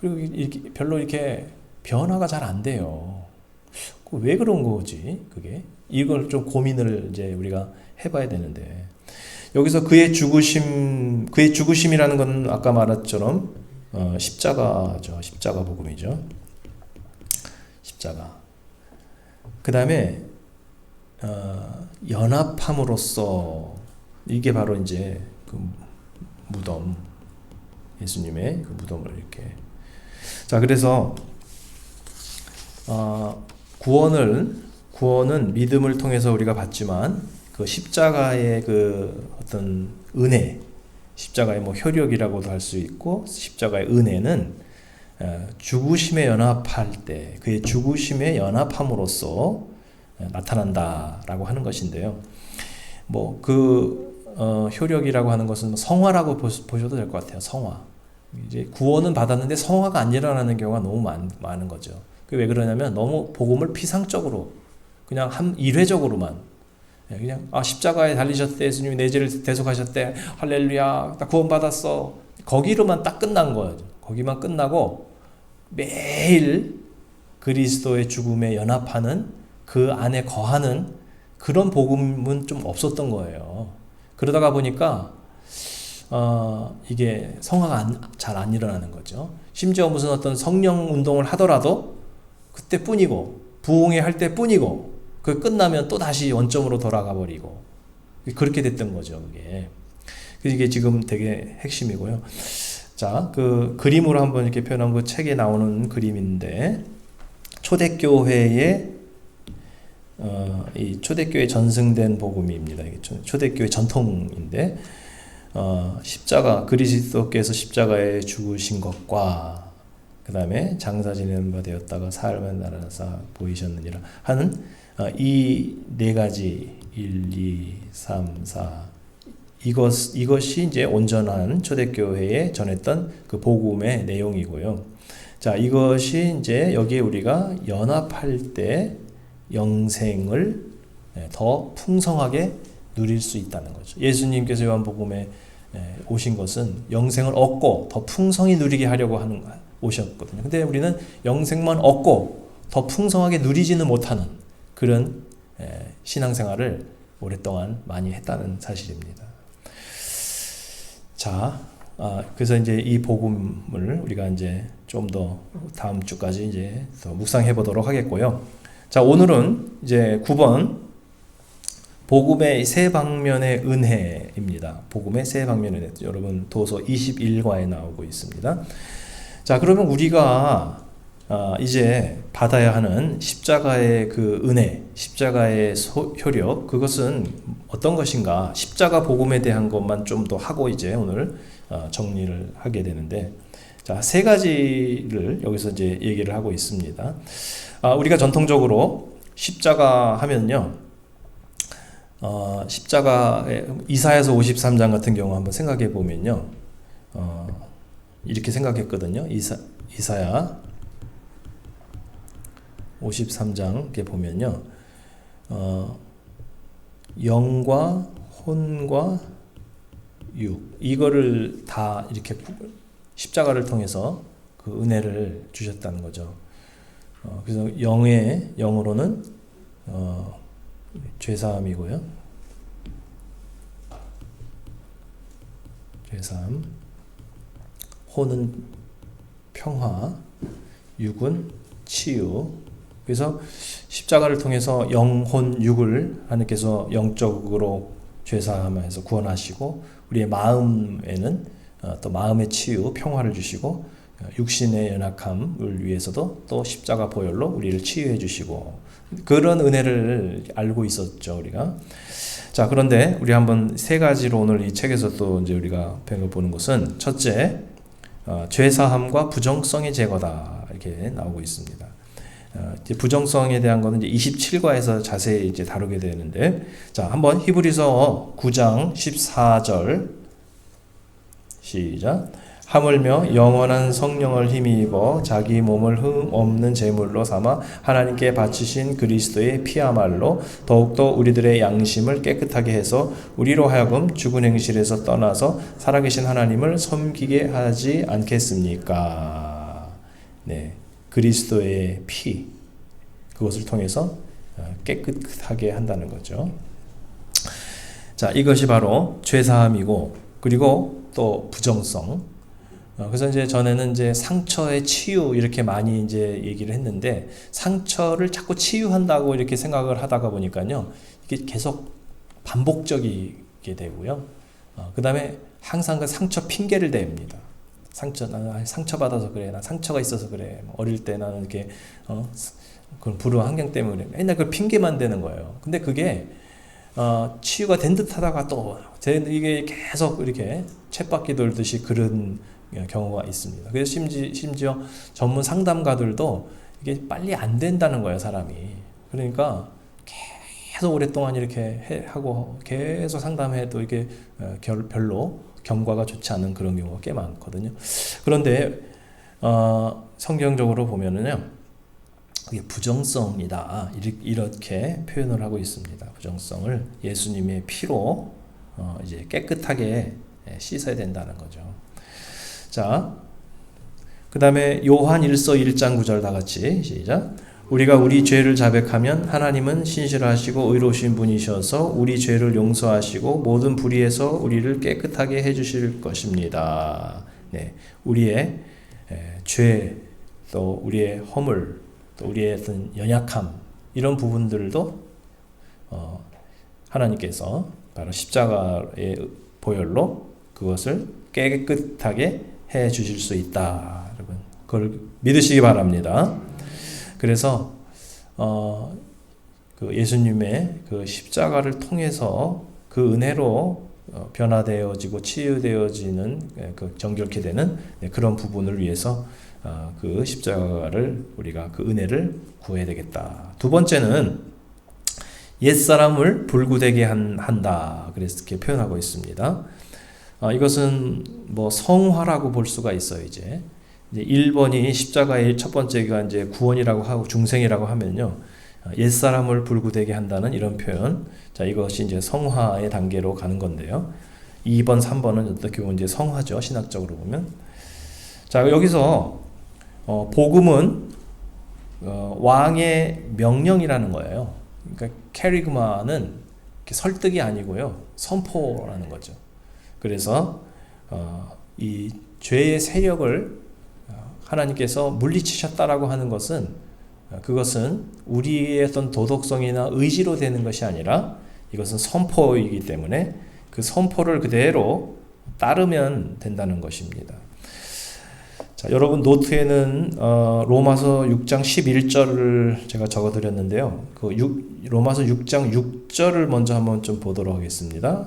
그리고 별로 이렇게 변화가 잘 안 돼요. 왜 그런 거지? 그게? 이걸 좀 고민을 이제 우리가 해봐야 되는데, 여기서 그의 죽으심이라는 건 아까 말했처럼 십자가죠. 십자가 복음이죠. 십자가. 그 다음에 연합함으로써, 이게 바로 이제 그 무덤, 예수님의 그 무덤을 이렇게. 자, 그래서 구원은 믿음을 통해서 우리가 받지만, 그 십자가의 그 어떤 은혜, 십자가의 뭐 효력이라고도 할 수 있고, 십자가의 은혜는 죽으심에 연합할 때, 그의 죽으심에 연합함으로써 나타난다라고 하는 것인데요. 뭐 효력이라고 하는 것은 성화라고 보셔도 될 것 같아요. 성화. 이제 구원은 받았는데 성화가 안 일어나는 경우가 너무 많은 거죠. 그게 왜 그러냐면 너무 복음을 피상적으로, 그냥 일회적으로만, 그냥 십자가에 달리셨대, 예수님이 내 죄를 대속하셨대, 할렐루야, 나 구원 받았어, 거기로만 딱 끝난 거예요. 거기만 끝나고 매일 그리스도의 죽음에 연합하는, 그 안에 거하는 그런 복음은 좀 없었던 거예요. 그러다가 보니까 이게 성화가 잘 안 일어나는 거죠. 심지어 무슨 어떤 성령 운동을 하더라도 그때뿐이고, 부흥회 할 때뿐이고, 그 끝나면 또 다시 원점으로 돌아가 버리고, 그렇게 됐던 거죠. 이게 지금 되게 핵심이고요. 자, 그 그림으로 한번 이렇게 표현한 그 책에 나오는 그림인데, 초대교회의 이 초대교회 전승된 복음입니다. 이게 초대교회 전통인데, 십자가, 그리스도께서 십자가에 죽으신 것과 그 다음에 장사 지내는 바 되었다가 사흘만 날아서 보이셨느니라 하는 이 네 가지, 1, 2, 3, 4, 이것이 이제 온전한 초대교회에 전했던 그 복음의 내용이고요. 자, 이것이 이제 여기에 우리가 연합할 때 영생을 더 풍성하게 누릴 수 있다는 거죠. 예수님께서 요한복음에 오신 것은 영생을 얻고 더 풍성히 누리게 하려고 오셨거든요. 근데 우리는 영생만 얻고 더 풍성하게 누리지는 못하는 그런 신앙생활을 오랫동안 많이 했다는 사실입니다. 자, 그래서 이제 이 복음을 우리가 이제 좀 더 다음 주까지 이제 더 묵상해 보도록 하겠고요. 자, 오늘은 이제 9번 복음의 세 방면의 은혜입니다. 복음의 세 방면의 은혜. 여러분 도서 21과에 나오고 있습니다. 자, 그러면 우리가 이제 받아야 하는 십자가의 그 은혜, 십자가의 효력, 그것은 어떤 것인가? 십자가 복음에 대한 것만 좀 더 하고 이제 오늘 정리를 하게 되는데, 자, 세 가지를 여기서 이제 얘기를 하고 있습니다. 우리가 전통적으로 십자가 하면요, 십자가의 이사야서 53장 같은 경우 한번 생각해 보면요, 이렇게 생각했거든요. 이사야 53장 이렇게 보면요, 영과 혼과 육, 이거를 다 이렇게 십자가를 통해서 그 은혜를 주셨다는 거죠. 그래서 영으로는 죄사함이고요, 죄사함, 혼은 평화, 육은 치유. 그래서 십자가를 통해서 영혼, 육을 하나님께서 영적으로 죄사함에서 구원하시고, 우리의 마음에는 또 마음의 치유, 평화를 주시고, 육신의 연약함을 위해서도 또 십자가 보혈로 우리를 치유해 주시고, 그런 은혜를 알고 있었죠, 우리가. 자, 그런데 우리 한번 세 가지로 오늘 이 책에서 또 이제 우리가 배워보는 것은, 첫째, 죄사함과 부정성의 제거다, 이렇게 나오고 있습니다. 이제 부정성에 대한 거는 이제 27과에서 자세히 이제 다루게 되는데, 자, 한번 히브리서 9장 14절 시작. 하물며 영원한 성령을 힘입어 자기 몸을 흠 없는 제물로 삼아 하나님께 바치신 그리스도의 피야말로 더욱더 우리들의 양심을 깨끗하게 해서 우리로 하여금 죽은 행실에서 떠나서 살아계신 하나님을 섬기게 하지 않겠습니까? 네, 그리스도의 피, 그것을 통해서 깨끗하게 한다는 거죠. 자, 이것이 바로 죄사함이고, 그리고 또 부정성. 그래서 이제 전에는 이제 상처의 치유 이렇게 많이 이제 얘기를 했는데, 상처를 자꾸 치유한다고 이렇게 생각을 하다가 보니까요, 이게 계속 반복적이게 되고요. 그 다음에 항상 그 상처 핑계를 댑니다. 나는 상처 받아서 그래. 나 상처가 있어서 그래. 어릴 때 나는 이렇게 그런 불우한 환경 때문에 그래. 맨날 그 핑계만 대는 거예요. 근데 그게 치유가 된 듯하다가 또 이게 계속 이렇게 쳇바퀴 돌듯이 그런 경우가 있습니다. 그래서 심지어 전문 상담가들도 이게 빨리 안 된다는 거예요, 사람이. 그러니까 계속 오랫동안 이렇게 하고 계속 상담해도 이게 별로 경과가 좋지 않은 그런 경우가 꽤 많거든요. 그런데 성경적으로 보면은요, 그게 부정성이다 이렇게 표현을 하고 있습니다. 부정성을 예수님의 피로 이제 깨끗하게 씻어야 된다는 거죠. 자, 그 다음에 요한 1서 1장 9절 다 같이 시작. 우리가 우리 죄를 자백하면 하나님은 신실하시고 의로우신 분이셔서 우리 죄를 용서하시고 모든 불의에서 우리를 깨끗하게 해주실 것입니다. 네, 우리의 죄, 또 우리의 허물, 또 우리의 어떤 연약함 이런 부분들도 하나님께서 바로 십자가의 보혈로 그것을 깨끗하게 해 주실 수 있다. 여러분, 그걸 믿으시기 바랍니다. 그래서 그 예수님의 그 십자가를 통해서 그 은혜로 변화되어지고 치유되어지는 그 정결케 되는 그런 부분을 위해서 그 십자가를 우리가 그 은혜를 구해야 되겠다. 두 번째는 옛사람을 불구되게 한다. 그래서 이렇게 표현하고 있습니다. 이것은 뭐 성화라고 볼 수가 있어요. 이제 1번이 십자가의 첫 번째가 이제 구원이라고 하고 중생이라고 하면요, 옛사람을 불구되게 한다는 이런 표현. 자, 이것이 이제 성화의 단계로 가는 건데요. 2번, 3번은 어떻게 보면 이제 성화죠. 신학적으로 보면. 자, 여기서 복음은 왕의 명령이라는 거예요. 그러니까 캐리그마는 설득이 아니고요, 선포라는 거죠. 그래서 이 죄의 세력을 하나님께서 물리치셨다라고 하는 것은 그것은 우리의 어떤 도덕성이나 의지로 되는 것이 아니라 이것은 선포이기 때문에 그 선포를 그대로 따르면 된다는 것입니다. 자, 여러분 노트에는 로마서 6장 11절을 제가 적어드렸는데요. 로마서 6장 6절을 먼저 한번 좀 보도록 하겠습니다.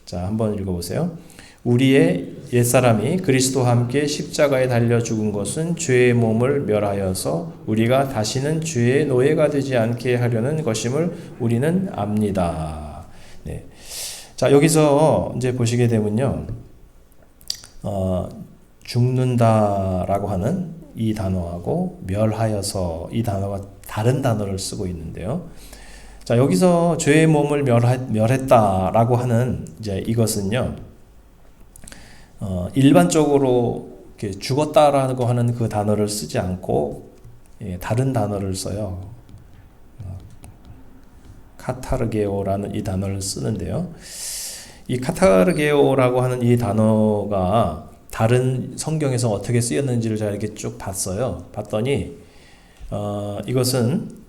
자, 한번 읽어보세요. 우리의 옛사람이 그리스도와 함께 십자가에 달려 죽은 것은 죄의 몸을 멸하여서 우리가 다시는 죄의 노예가 되지 않게 하려는 것임을 우리는 압니다. 네. 자, 여기서 이제 보시게 되면요, 죽는다라고 하는 이 단어하고 멸하여서 이 단어가 다른 단어를 쓰고 있는데요. 자, 여기서 죄의 몸을 멸했다라고 하는 이제 이것은요, 일반적으로 이렇게 죽었다라고 하는 그 단어를 쓰지 않고 다른 단어를 써요. 카타르게오라는 이 단어를 쓰는데요. 이 카타르게오라고 하는 이 단어가 다른 성경에서 어떻게 쓰였는지를 제가 이렇게 쭉 봤어요. 봤더니 이것은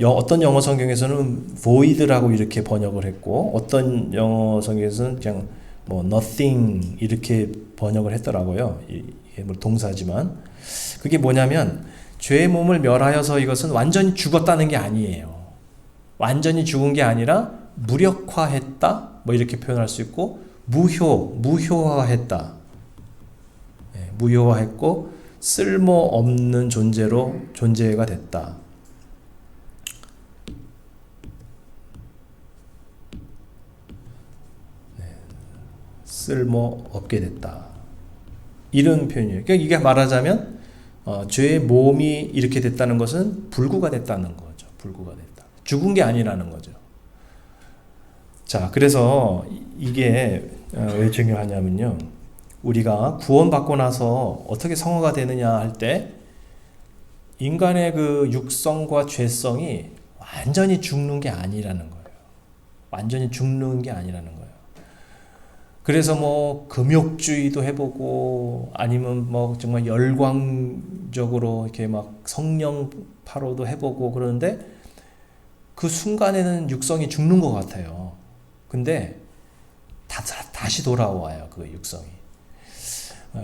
어떤 영어 성경에서는 void라고 이렇게 번역을 했고, 어떤 영어 성경에서는 그냥 nothing 이렇게 번역을 했더라고요. 이게 동사지만 그게 뭐냐면 죄의 몸을 멸하여서 이것은 완전히 죽었다는 게 아니에요. 완전히 죽은 게 아니라 무력화했다, 이렇게 표현할 수 있고, 무효화했다. 무효화했고 쓸모없는 존재가 됐다. 쓸모없게 됐다. 이런 표현이에요. 그러니까 이게 말하자면 죄의 몸이 이렇게 됐다는 것은 불구가 됐다는 거죠. 불구가 됐다. 죽은 게 아니라는 거죠. 자, 그래서 이게 왜 중요하냐면요, 우리가 구원받고 나서 어떻게 성화가 되느냐 할 때 인간의 그 육성과 죄성이 완전히 죽는 게 아니라는 거예요. 완전히 죽는 게 아니라는 거예요. 그래서 뭐 금욕주의도 해보고 아니면 뭐 정말 열광적으로 이렇게 막 성령 파로도 해보고 그러는데 그 순간에는 육성이 죽는 것 같아요. 근데 다시 돌아와요, 그 육성이.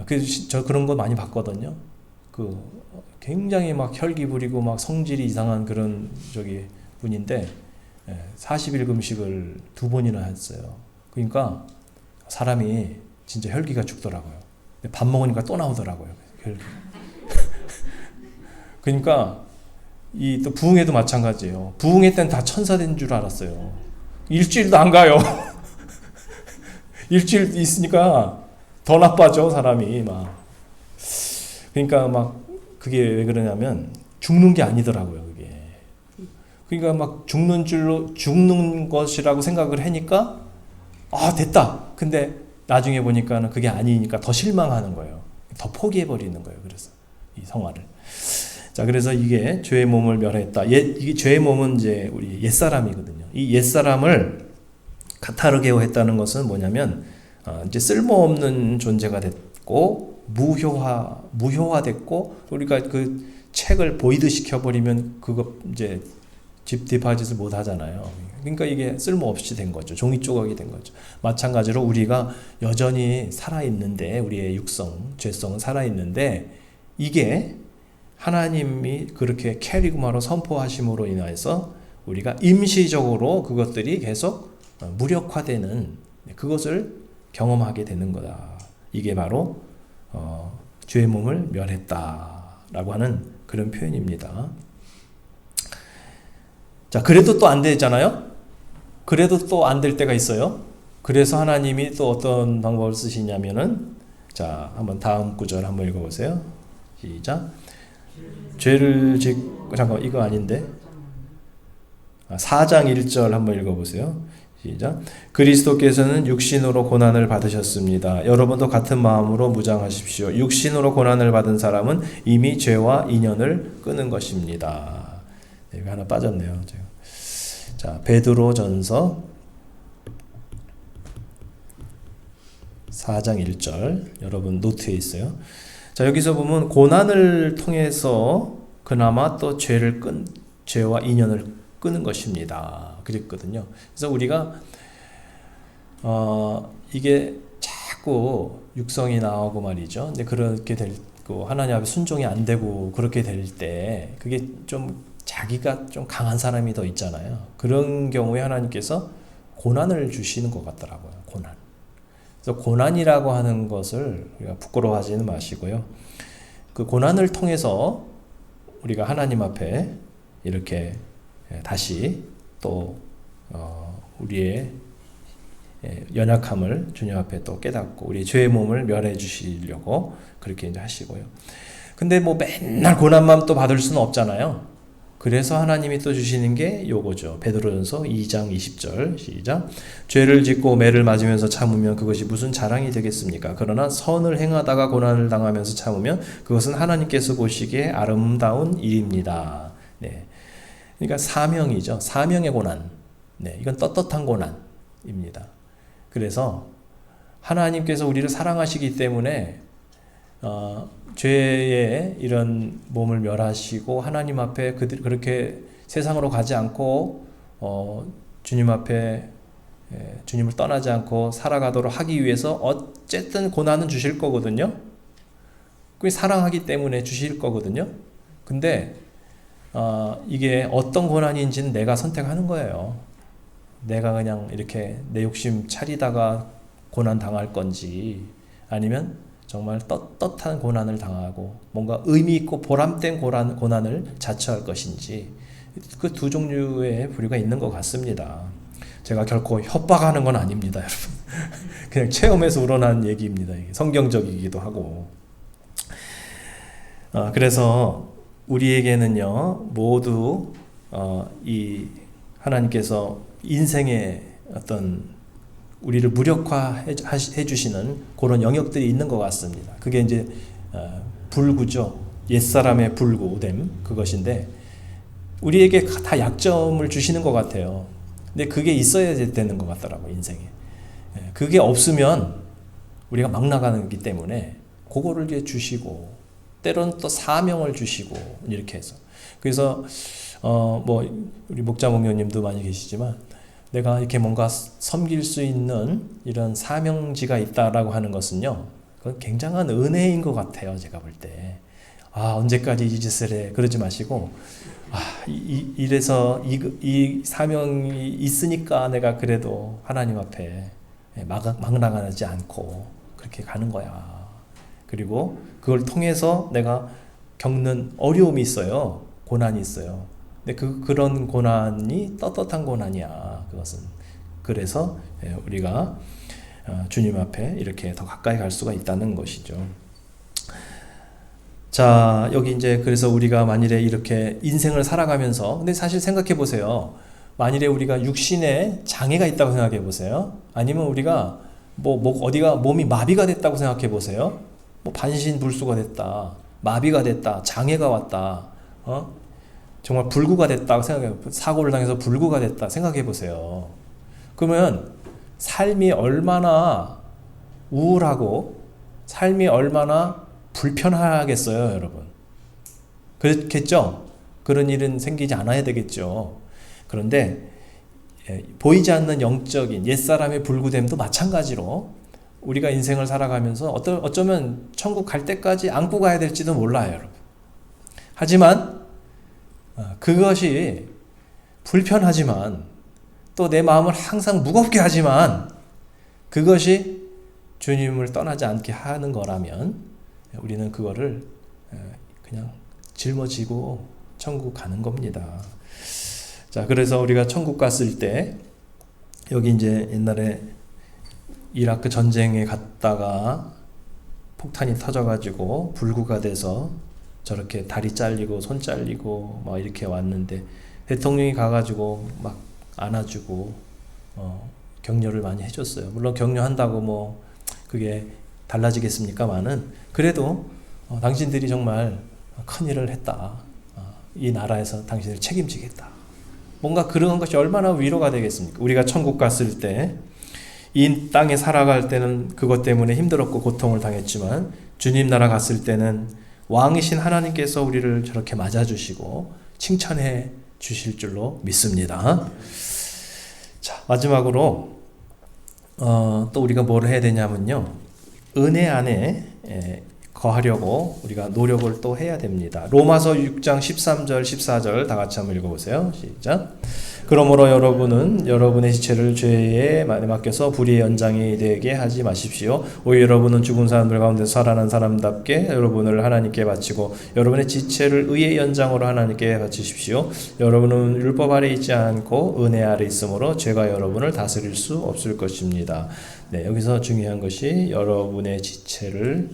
그래서 저 그런 거 많이 봤거든요. 그 굉장히 막 혈기 부리고 막 성질이 이상한 그런 분인데 40일 금식을 2번이나 했어요. 그러니까 사람이 진짜 혈기가 죽더라고요. 밥 먹으니까 또 나오더라고요, 혈기. 그러니까 이 또 부흥회도 마찬가지예요. 부흥회 때는 다 천사 된 줄 알았어요. 일주일도 안 가요. 일주일 있으니까 더 나빠져, 사람이 막. 그러니까 막 그게 왜 그러냐면 죽는 게 아니더라고요, 그게. 그러니까 막 죽는 것이라고 생각을 하니까 아, 됐다. 근데 나중에 보니까는 그게 아니니까 더 실망하는 거예요. 더 포기해 버리는 거예요. 그래서 이 성화를. 자, 그래서 이게 죄의 몸을 멸했다. 이게 죄의 몸은 이제 우리 옛사람이거든요. 이 옛사람을 카타르게오 했다는 것은 뭐냐면 이제 쓸모없는 존재가 됐고 무효화됐고 우리가 그 책을 보이드 시켜버리면 그거 이제 집 디파짓을 못 하잖아요. 그러니까 이게 쓸모없이 된 거죠. 종이 조각이 된 거죠. 마찬가지로 우리가 여전히 살아있는데 우리의 육성, 죄성은 살아있는데 이게 하나님이 그렇게 캐리그마로 선포하심으로 인해서 우리가 임시적으로 그것들이 계속 무력화되는 그것을 경험하게 되는 거다. 이게 바로 죄의 몸을 멸했다라고 하는 그런 표현입니다. 자, 그래도 또 안 되잖아요. 그래도 또 안 될 때가 있어요. 그래서 하나님이 또 어떤 방법을 쓰시냐면은 자, 한번 다음 구절 한번 읽어보세요. 시작. 잠깐 이거 아닌데 4장 1절 한번 읽어보세요. 시작. 그리스도께서는 육신으로 고난을 받으셨습니다. 여러분도 같은 마음으로 무장하십시오. 육신으로 고난을 받은 사람은 이미 죄와 인연을 끊은 것입니다. 네, 여기 하나 빠졌네요. 자, 베드로전서 4장 1절 여러분 노트에 있어요. 자, 여기서 보면 고난을 통해서 그나마 또 죄와 인연을 끊는 것입니다. 그랬거든요. 그래서 우리가 이게 자꾸 육성이 나오고 말이죠. 근데 그렇게 되고 하나님 앞에 순종이 안 되고 그렇게 될 때 그게 좀 자기가 좀 강한 사람이 더 있잖아요. 그런 경우에 하나님께서 고난을 주시는 것 같더라고요. 고난. 그래서 고난이라고 하는 것을 우리가 부끄러워하지는 마시고요. 그 고난을 통해서 우리가 하나님 앞에 이렇게 다시 또 우리의 연약함을 주님 앞에 또 깨닫고 우리 죄의 몸을 멸해 주시려고 그렇게 이제 하시고요. 근데 뭐 맨날 고난만 또 받을 수는 없잖아요. 그래서 하나님이 또 주시는 게 요거죠. 베드로전서 2장 20절 시작. 죄를 짓고 매를 맞으면서 참으면 그것이 무슨 자랑이 되겠습니까? 그러나 선을 행하다가 고난을 당하면서 참으면 그것은 하나님께서 보시기에 아름다운 일입니다. 네. 그러니까 사명이죠. 사명의 고난. 네. 이건 떳떳한 고난입니다. 그래서 하나님께서 우리를 사랑하시기 때문에 죄의 이런 몸을 멸하시고 하나님 앞에 그렇게 세상으로 가지 않고 주님 앞에 주님을 떠나지 않고 살아가도록 하기 위해서 어쨌든 고난은 주실 거거든요. 그게 사랑하기 때문에 주실 거거든요. 근데 이게 어떤 고난인지는 내가 선택하는 거예요. 내가 그냥 이렇게 내 욕심 차리다가 고난 당할 건지 아니면 정말 떳떳한 고난을 당하고 뭔가 의미 있고 보람된 고난을 자처할 것인지 그 두 종류의 부류가 있는 것 같습니다. 제가 결코 협박하는 건 아닙니다, 여러분. 그냥 체험에서 우러난 얘기입니다. 이게 성경적이기도 하고. 그래서 우리에게는요 모두 이 하나님께서 인생의 어떤 우리를 무력화해 주시는 그런 영역들이 있는 것 같습니다. 그게 이제 불구죠. 옛사람의 불구됨, 그것인데 우리에게 다 약점을 주시는 것 같아요. 근데 그게 있어야 되는 것 같더라고요, 인생에. 그게 없으면 우리가 막 나가기 때문에 그거를 이제 주시고, 때로는 또 사명을 주시고, 이렇게 해서. 그래서 뭐 우리 목자 목녀님도 많이 계시지만, 내가 이렇게 뭔가 섬길 수 있는 이런 사명지가 있다라고 하는 것은요, 그건 굉장한 은혜인 것 같아요, 제가 볼 때. 언제까지 이 짓을 해, 그러지 마시고, 이래서 이 사명이 있으니까 내가 그래도 하나님 앞에 막 나가지 않고 그렇게 가는 거야. 그리고 그걸 통해서 내가 겪는 어려움이 있어요. 고난이 있어요. 근데 그런 고난이 떳떳한 고난이야. 그것은. 그래서 우리가 주님 앞에 이렇게 더 가까이 갈 수가 있다는 것이죠. 자, 여기 이제 그래서 우리가 만일에 이렇게 인생을 살아가면서, 근데 사실 생각해 보세요. 만일에 우리가 육신에 장애가 있다고 생각해 보세요. 아니면 우리가 어디가 몸이 마비가 됐다고 생각해 보세요. 반신불수가 됐다, 마비가 됐다, 장애가 왔다, 정말 불구가 됐다고 생각해, 사고를 당해서 불구가 됐다 생각해 보세요. 그러면 삶이 얼마나 우울하고 삶이 얼마나 불편하겠어요, 여러분. 그렇겠죠? 그런 일은 생기지 않아야 되겠죠. 그런데 보이지 않는 영적인 옛사람의 불구됨도 마찬가지로 우리가 인생을 살아가면서 어쩌면 천국 갈 때까지 안고 가야 될지도 몰라요, 여러분. 하지만 그것이 불편하지만 또 내 마음을 항상 무겁게 하지만 그것이 주님을 떠나지 않게 하는 거라면 우리는 그거를 그냥 짊어지고 천국 가는 겁니다. 자, 그래서 우리가 천국 갔을 때 여기 이제 옛날에 이라크 전쟁에 갔다가 폭탄이 터져가지고 불구가 돼서 저렇게 다리 잘리고 손 잘리고 막 이렇게 왔는데 대통령이 가가지고 막 안아주고 격려를 많이 해줬어요. 물론 격려한다고 그게 달라지겠습니까만은 그래도 당신들이 정말 큰일을 했다. 이 나라에서 당신을 책임지겠다. 뭔가 그런 것이 얼마나 위로가 되겠습니까? 우리가 천국 갔을 때 이 땅에 살아갈 때는 그것 때문에 힘들었고 고통을 당했지만 주님 나라 갔을 때는 왕이신 하나님께서 우리를 저렇게 맞아주시고 칭찬해 주실 줄로 믿습니다. 자, 마지막으로 또 우리가 뭘 해야 되냐면요, 은혜 안에 거하려고 우리가 노력을 또 해야 됩니다. 로마서 6장 13절 14절 다 같이 한번 읽어보세요. 시작. 그러므로 여러분은 여러분의 지체를 죄에 맡겨서 불의의 연장이 되게 하지 마십시오. 오히려 여러분은 죽은 사람들 가운데 살아난 사람답게 여러분을 하나님께 바치고 여러분의 지체를 의의 연장으로 하나님께 바치십시오. 여러분은 율법 아래 있지 않고 은혜 아래 있으므로 죄가 여러분을 다스릴 수 없을 것입니다. 네, 여기서 중요한 것이 여러분의 지체를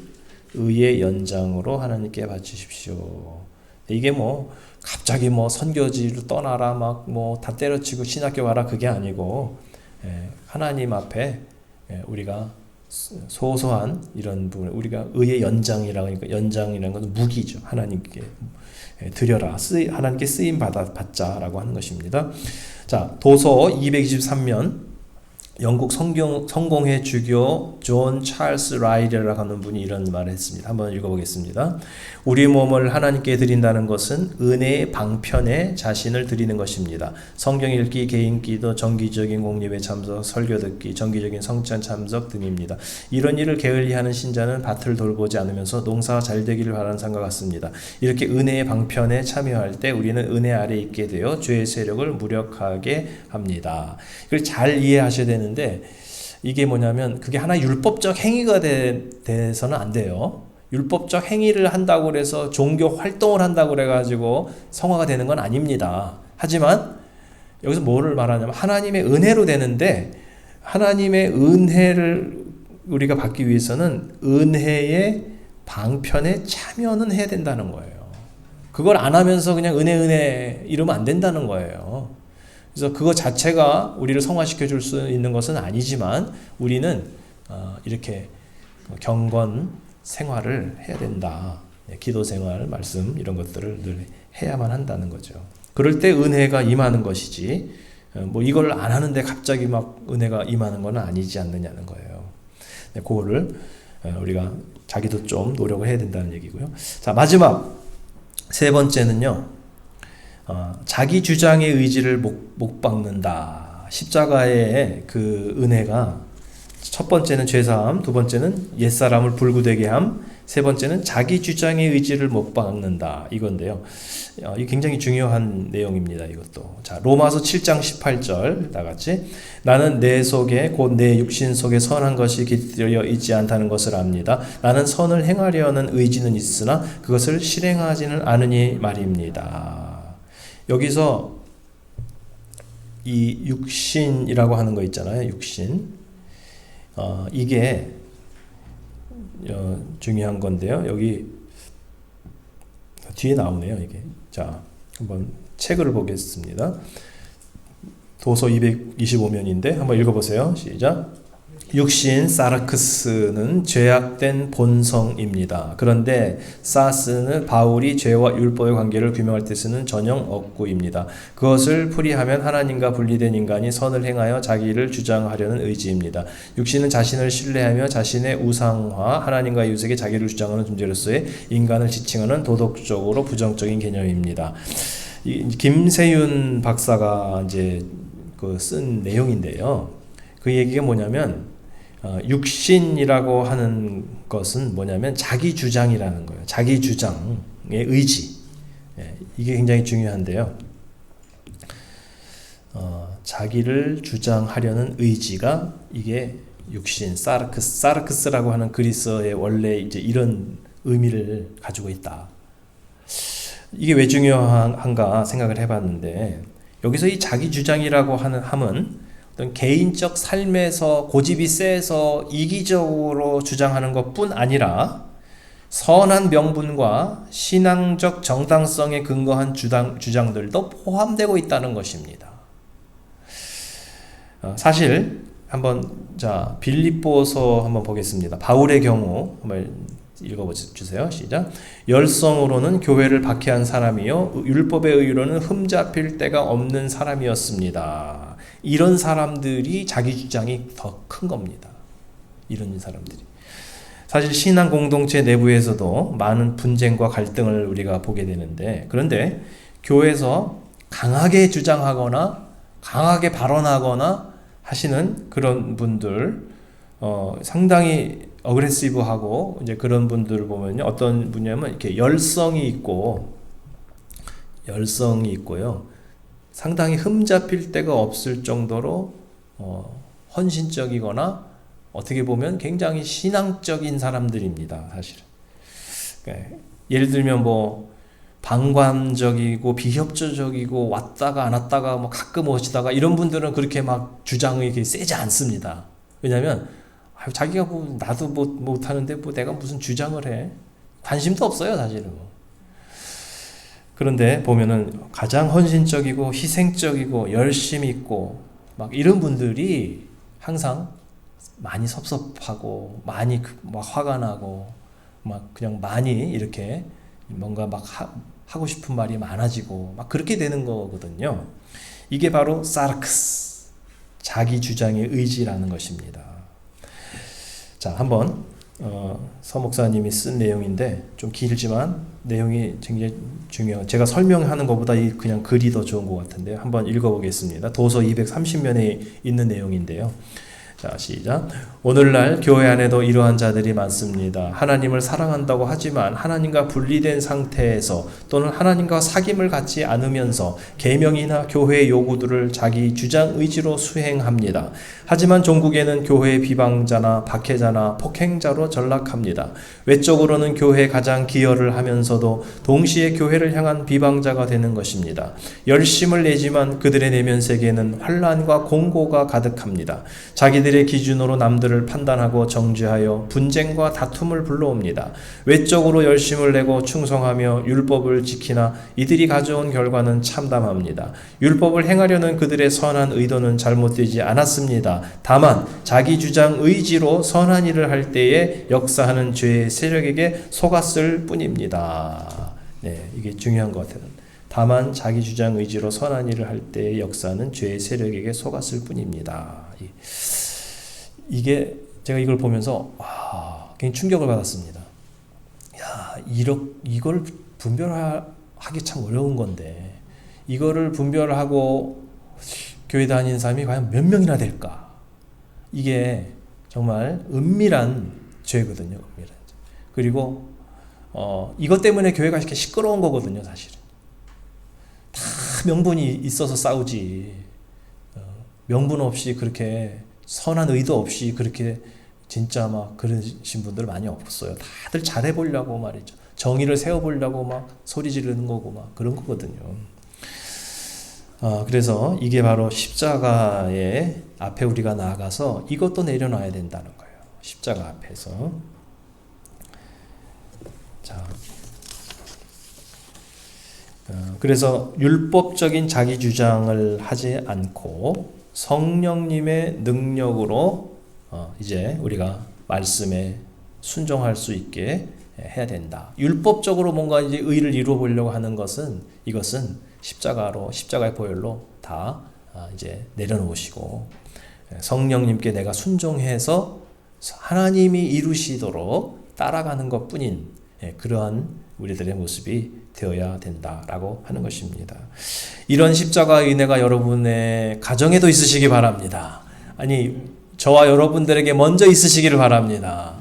의의 연장으로 하나님께 바치십시오. 이게 갑자기 선교지로 떠나라 다 때려치고 신학교 가라 그게 아니고 하나님 앞에 우리가 소소한 이런 부분, 우리가 의의 연장이라는 것은 무기죠. 하나님께 드려라, 하나님께 쓰임 받자라고 하는 것입니다. 자, 도서 223면 영국 성공회 주교 존 찰스 라이리라고 하는 분이 이런 말을 했습니다. 한번 읽어보겠습니다. 우리 몸을 하나님께 드린다는 것은 은혜의 방편에 자신을 드리는 것입니다. 성경 읽기, 개인 기도, 정기적인 공예배 참석, 설교 듣기, 정기적인 성찬 참석 등입니다. 이런 일을 게을리하는 신자는 밭을 돌보지 않으면서 농사가 잘 되기를 바라는 삶과 같습니다. 이렇게 은혜의 방편에 참여할 때 우리는 은혜 아래 있게 되어 죄의 세력을 무력하게 합니다. 이걸 잘 이해하셔야 되는 데 이게 뭐냐면 그게 하나의 율법적 행위가 돼서는 안 돼요. 율법적 행위를 한다고 그래서 종교 활동을 한다고 그래가지고 성화가 되는 건 아닙니다. 하지만 여기서 뭐를 말하냐면 하나님의 은혜로 되는데 하나님의 은혜를 우리가 받기 위해서는 은혜의 방편에 참여는 해야 된다는 거예요. 그걸 안 하면서 그냥 은혜 이러면 안 된다는 거예요. 그래서 그거 자체가 우리를 성화시켜 줄 수 있는 것은 아니지만 우리는 이렇게 경건 생활을 해야 된다. 기도 생활, 말씀 이런 것들을 늘 해야만 한다는 거죠. 그럴 때 은혜가 임하는 것이지 뭐 이걸 안 하는데 갑자기 막 은혜가 임하는 건 아니지 않느냐는 거예요. 그거를 우리가 자기도 좀 노력을 해야 된다는 얘기고요. 자, 마지막 세 번째는요. 자기 주장의 의지를 못 박는다. 십자가의 그 은혜가 첫 번째는 죄사함, 두 번째는 옛사람을 불구되게 함, 세 번째는 자기 주장의 의지를 못 박는다. 이건데요. 이게 굉장히 중요한 내용입니다. 이것도. 자, 로마서 7장 18절 다 같이 나는 내 속에 곧 내 육신 속에 선한 것이 깃들여 있지 않다는 것을 압니다. 나는 선을 행하려는 의지는 있으나 그것을 실행하지는 않으니 말입니다. 여기서 이 육신이라고 하는 거 있잖아요. 육신. 이게 중요한 건데요. 여기 뒤에 나오네요. 이게. 자, 한번 책을 보겠습니다. 도서 225면인데 한번 읽어보세요. 시작. 육신 사르크스는 죄악된 본성입니다. 그런데 사스는 바울이 죄와 율법의 관계를 규명할 때 쓰는 전형 어구입니다. 그것을 풀이하면 하나님과 분리된 인간이 선을 행하여 자기를 주장하려는 의지입니다. 육신은 자신을 신뢰하며 자신의 우상화, 하나님과 이웃에게 자기를 주장하는 존재로서의 인간을 지칭하는 도덕적으로 부정적인 개념입니다. 김세윤 박사가 이제 쓴 내용인데요. 그 얘기가 뭐냐면 육신이라고 하는 것은 뭐냐면 자기 주장이라는 거예요. 자기 주장의 의지. 이게 굉장히 중요한데요. 자기를 주장하려는 의지가 이게 육신, 사르크스라고 하는 그리스어의 원래 이제 이런 의미를 가지고 있다. 이게 왜 중요한가 생각을 해봤는데 여기서 이 자기 주장이라고 함은 어떤 개인적 삶에서 고집이 세서 이기적으로 주장하는 것뿐 아니라 선한 명분과 신앙적 정당성에 근거한 주장들도 포함되고 있다는 것입니다. 사실 한번 빌립보서 한번 보겠습니다. 바울의 경우 한번 읽어주세요. 시작. 열성으로는 교회를 박해한 사람이요 율법의 의로는 흠잡힐 데가 없는 사람이었습니다. 이런 사람들이 자기 주장이 더 큰 겁니다. 이런 사람들이. 사실 신앙 공동체 내부에서도 많은 분쟁과 갈등을 우리가 보게 되는데 그런데 교회에서 강하게 주장하거나 강하게 발언하거나 하시는 그런 분들 상당히 어그레시브하고 이제 그런 분들을 보면요. 어떤 분이냐면 이렇게 열성이 있고요. 상당히 흠잡힐 데가 없을 정도로 헌신적이거나 어떻게 보면 굉장히 신앙적인 사람들입니다. 사실은. 그러니까 예를 들면 뭐 방관적이고 비협조적이고 왔다가 안 왔다가 뭐 가끔 오시다가 이런 분들은 그렇게 막 주장이 이렇게 세지 않습니다. 왜냐하면 자기가 뭐 나도 못하는데 뭐 내가 무슨 주장을 해. 관심도 없어요. 사실은. 그런데 보면은 가장 헌신적이고 희생적이고 열심 있고 막 이런 분들이 항상 많이 섭섭하고 많이 막 화가 나고 막 그냥 많이 이렇게 뭔가 막 하고 싶은 말이 많아지고 막 그렇게 되는 거거든요. 이게 바로 사르크스, 자기 주장의 의지라는 것입니다. 자, 한번 서 목사님이 쓴 내용인데 좀 길지만 내용이 굉장히 중요해요. 제가 설명하는 것보다 그냥 글이 더 좋은 것 같은데 한번 읽어보겠습니다. 도서 230면에 있는 내용인데요. 자, 시작. 오늘날 교회 안에도 이러한 자들이 많습니다. 하나님을 사랑한다고 하지만 하나님과 분리된 상태에서 또는 하나님과 사귐을 갖지 않으면서 계명이나 교회의 요구들을 자기 주장 의지로 수행합니다. 하지만 종국에는 교회의 비방자나 박해자나 폭행자로 전락합니다. 외적으로는 교회에 가장 기여를 하면서도 동시에 교회를 향한 비방자가 되는 것입니다. 열심을 내지만 그들의 내면 세계에는 환난과 공고가 가득합니다. 자기들 자기들의 기준으로 남들을 판단하고 정죄하여 분쟁과 다툼을 불러옵니다. 외적으로 열심을 내고 충성하며 율법을 지키나 이들이 가져온 결과는 참담합니다. 율법을 행하려는 그들의 선한 의도는 잘못되지 않았습니다. 다만 자기 주장 의지로 선한 일을 할 때에 역사하는 죄의 세력에게 속았을 뿐입니다. 네, 이게 중요한 것 같아요. 다만 자기 주장 의지로 선한 일을 할 때의 역사는 죄의 세력에게 속았을 뿐입니다. 이게 제가 이걸 보면서 굉장히 충격을 받았습니다. 야, 이걸 분별하기 참 어려운 건데 이거를 분별하고 교회 다니는 사람이 과연 몇 명이나 될까? 이게 정말 은밀한 죄거든요. 은밀한 죄. 그리고 이것 때문에 교회가 이렇게 시끄러운 거거든요. 사실은 다 명분이 있어서 싸우지. 명분 없이 그렇게 선한 의도 없이 그렇게 진짜 막 그러신 분들 많이 없었어요. 다들 잘해보려고 말이죠. 정의를 세워보려고 막 소리 지르는 거고 막 그런 거거든요. 그래서 이게 바로 십자가의 앞에 우리가 나아가서 이것도 내려놔야 된다는 거예요. 십자가 앞에서. 자, 그래서 율법적인 자기 주장을 하지 않고 성령님의 능력으로 이제 우리가 말씀에 순종할 수 있게 해야 된다. 율법적으로 뭔가 이제 의를 이루어 보려고 하는 이것은 십자가의 보혈로 다 이제 내려놓으시고 성령님께 내가 순종해서 하나님이 이루시도록 따라가는 것뿐인 그러한 우리들의 모습이 되어야 된다라고 하는 것입니다. 이런 십자가의 은혜가 여러분의 가정에도 있으시기 바랍니다. 아니, 저와 여러분들에게 먼저 있으시기를 바랍니다.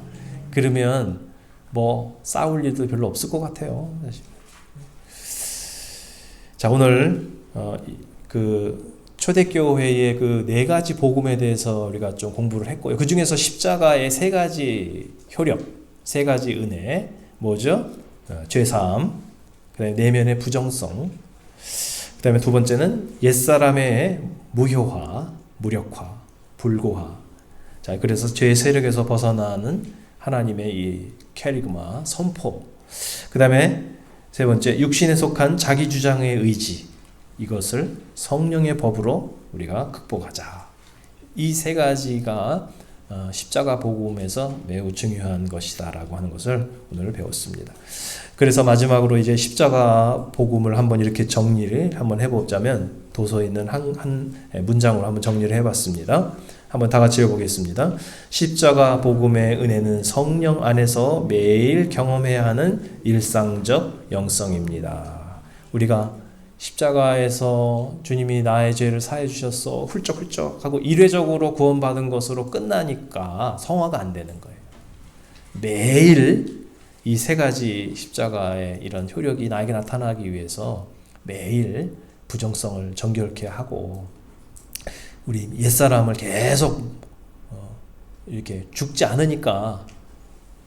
그러면 뭐 싸울 일도 별로 없을 것 같아요. 자, 오늘 그 초대교회의 그 4가지 복음에 대해서 우리가 좀 공부를 했고요. 그 중에서 십자가의 3가지 효력, 3가지 은혜, 뭐죠? 죄사함, 그다음에 내면의 부정성, 그다음에 두 번째는 옛사람의 무효화, 무력화, 불고화. 자, 그래서 죄의 세력에서 벗어나는 하나님의 이 캐리그마, 선포. 그다음에 세 번째, 육신에 속한 자기 주장의 의지. 이것을 성령의 법으로 우리가 극복하자. 이 3가지가 십자가 복음에서 매우 중요한 것이다라고 하는 것을 오늘 배웠습니다. 그래서 마지막으로 이제 십자가 복음을 한번 이렇게 정리를 한번 해보자면 도서에 있는 한 문장으로 한번 정리를 해봤습니다. 한번 다 같이 읽어보겠습니다. 십자가 복음의 은혜는 성령 안에서 매일 경험해야 하는 일상적 영성입니다. 우리가 십자가에서 주님이 나의 죄를 사해 주셨어 훌쩍훌쩍 하고 일회적으로 구원받은 것으로 끝나니까 성화가 안 되는 거예요. 매일 이 3가지 십자가의 이런 효력이 나에게 나타나기 위해서 매일 부정성을 정결케 하고 우리 옛사람을 계속 이렇게 죽지 않으니까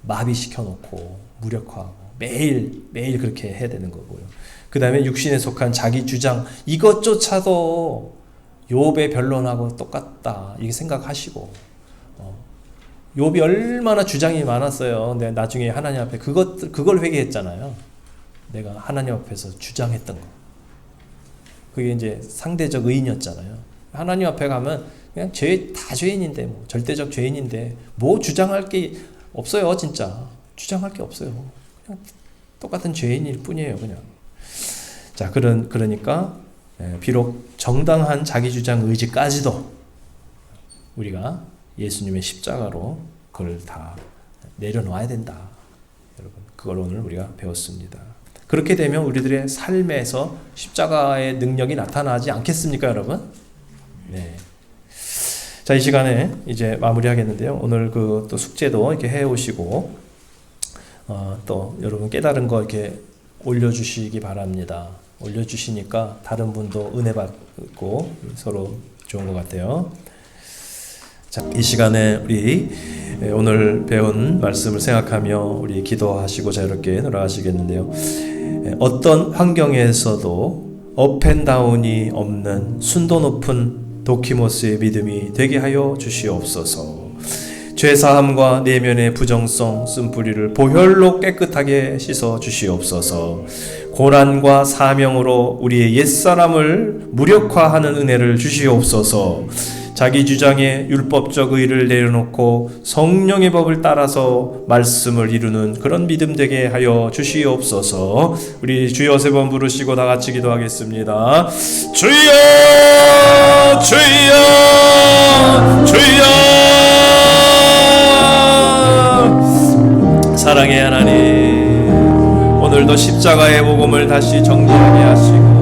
마비시켜 놓고 무력화하고 매일 그렇게 해야 되는 거고요. 그 다음에 육신에 속한 자기 주장, 이것조차도 욥의 변론하고 똑같다 이렇게 생각하시고, 욥이 얼마나 주장이 많았어요. 근데 나중에 하나님 앞에 그걸 회개했잖아요. 내가 하나님 앞에서 주장했던 거. 그게 이제 상대적 의인이었잖아요. 하나님 앞에 가면 그냥 다 죄인인데, 뭐 절대적 죄인인데 뭐 주장할 게 없어요. 진짜 주장할 게 없어요. 그냥 똑같은 죄인일 뿐이에요. 그냥. 자, 그러니까 비록 정당한 자기 주장 의지까지도 우리가 예수님의 십자가로 그걸 다 내려놓아야 된다. 여러분, 그걸 오늘 우리가 배웠습니다. 그렇게 되면 우리들의 삶에서 십자가의 능력이 나타나지 않겠습니까, 여러분? 네. 자, 이 시간에 이제 마무리하겠는데요. 오늘 그 또 숙제도 이렇게 해오시고, 또 여러분 깨달은 거 이렇게 올려주시기 바랍니다. 올려주시니까 다른 분도 은혜 받고 서로 좋은 것 같아요. 자, 이 시간에 우리 오늘 배운 말씀을 생각하며 우리 기도하시고 자유롭게 돌아가시겠는데요. 어떤 환경에서도 업앤다운이 없는 순도 높은 도키모스의 믿음이 되게 하여 주시옵소서. 죄사함과 내면의 부정성, 쓴뿌리를 보혈로 깨끗하게 씻어 주시옵소서. 고난과 사명으로 우리의 옛사람을 무력화하는 은혜를 주시옵소서. 자기 주장의 율법적 의를 내려놓고 성령의 법을 따라서 말씀을 이루는 그런 믿음 되게 하여 주시옵소서. 우리 주여 세 번 부르시고 다 같이 기도하겠습니다. 주여 주여 주여. 사랑의 하나님, 오늘도 십자가의 복음을 다시 정리하게 하시고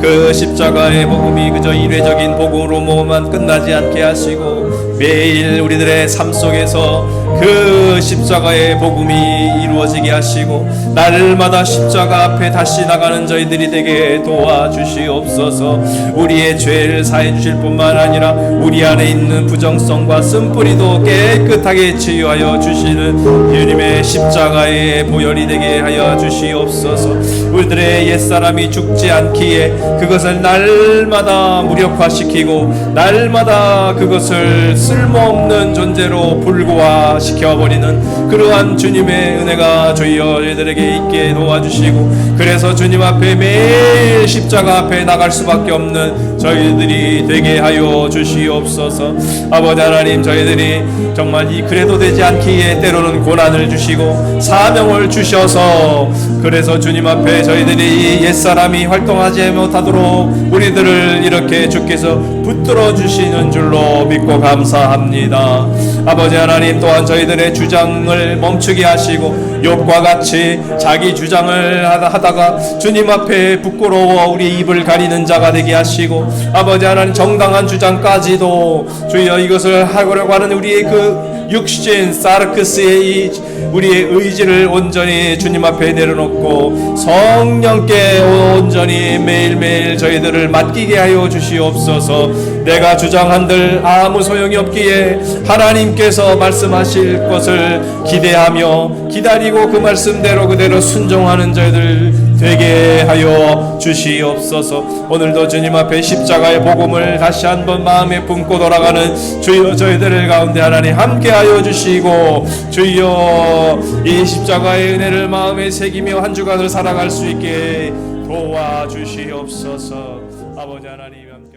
그 십자가의 복음이 그저 이례적인 복음으로만 끝나지 않게 하시고 매일 우리들의 삶 속에서 그 십자가의 복음이 이루어지게 하시고 날마다 십자가 앞에 다시 나가는 저희들이 되게 도와주시옵소서. 우리의 죄를 사해 주실 뿐만 아니라 우리 안에 있는 부정성과 쓴뿌리도 깨끗하게 치유하여 주시는 주님의 십자가의 보혈이 되게 하여 주시옵소서. 우리들의 옛사람이 죽지 않기에 그것을 날마다 무력화시키고 날마다 그것을 쓸모없는 존재로 불구화시켜버리는 그러한 주님의 은혜가 주여 저희들에게 있게 도와주시고, 그래서 주님 앞에 매일 십자가 앞에 나갈 수밖에 없는 저희들이 되게 하여 주시옵소서. 아버지 하나님, 저희들이 정말 이 그래도 되지 않기에 때로는 고난을 주시고 사명을 주셔서 그래서 주님 앞에 저희들이 옛사람이 활동하지 못하도록 우리들을 이렇게 주께서 붙들어 주시는 줄로 믿고 감사합니다. 아버지 하나님, 또한 저희들의 주장을 멈추게 하시고 욥과 같이 자기 주장을 하다가 주님 앞에 부끄러워 우리 입을 가리는 자가 되게 하시고, 아버지 하나님, 정당한 주장까지도 주여 이것을 하려고 하는 우리의 그 육신 사르크스의 이 우리의 의지를 온전히 주님 앞에 내려놓고 성령께 온전히 매일매일 저희들을 맡기게 하여 주시옵소서. 내가 주장한들 아무 소용이 없기에 하나님께서 말씀하실 것을 기대하며 기다리고 그 말씀대로 그대로 순종하는 저희들 되게 하여 주시옵소서. 오늘도 주님 앞에 십자가의 복음을 다시 한번 마음에 품고 돌아가는 주여 저희들 가운데 하나님 함께 하여 주시고, 주여 이 십자가의 은혜를 마음에 새기며 한 주간을 살아갈 수 있게 도와주시옵소서. 아버지 하나님 함께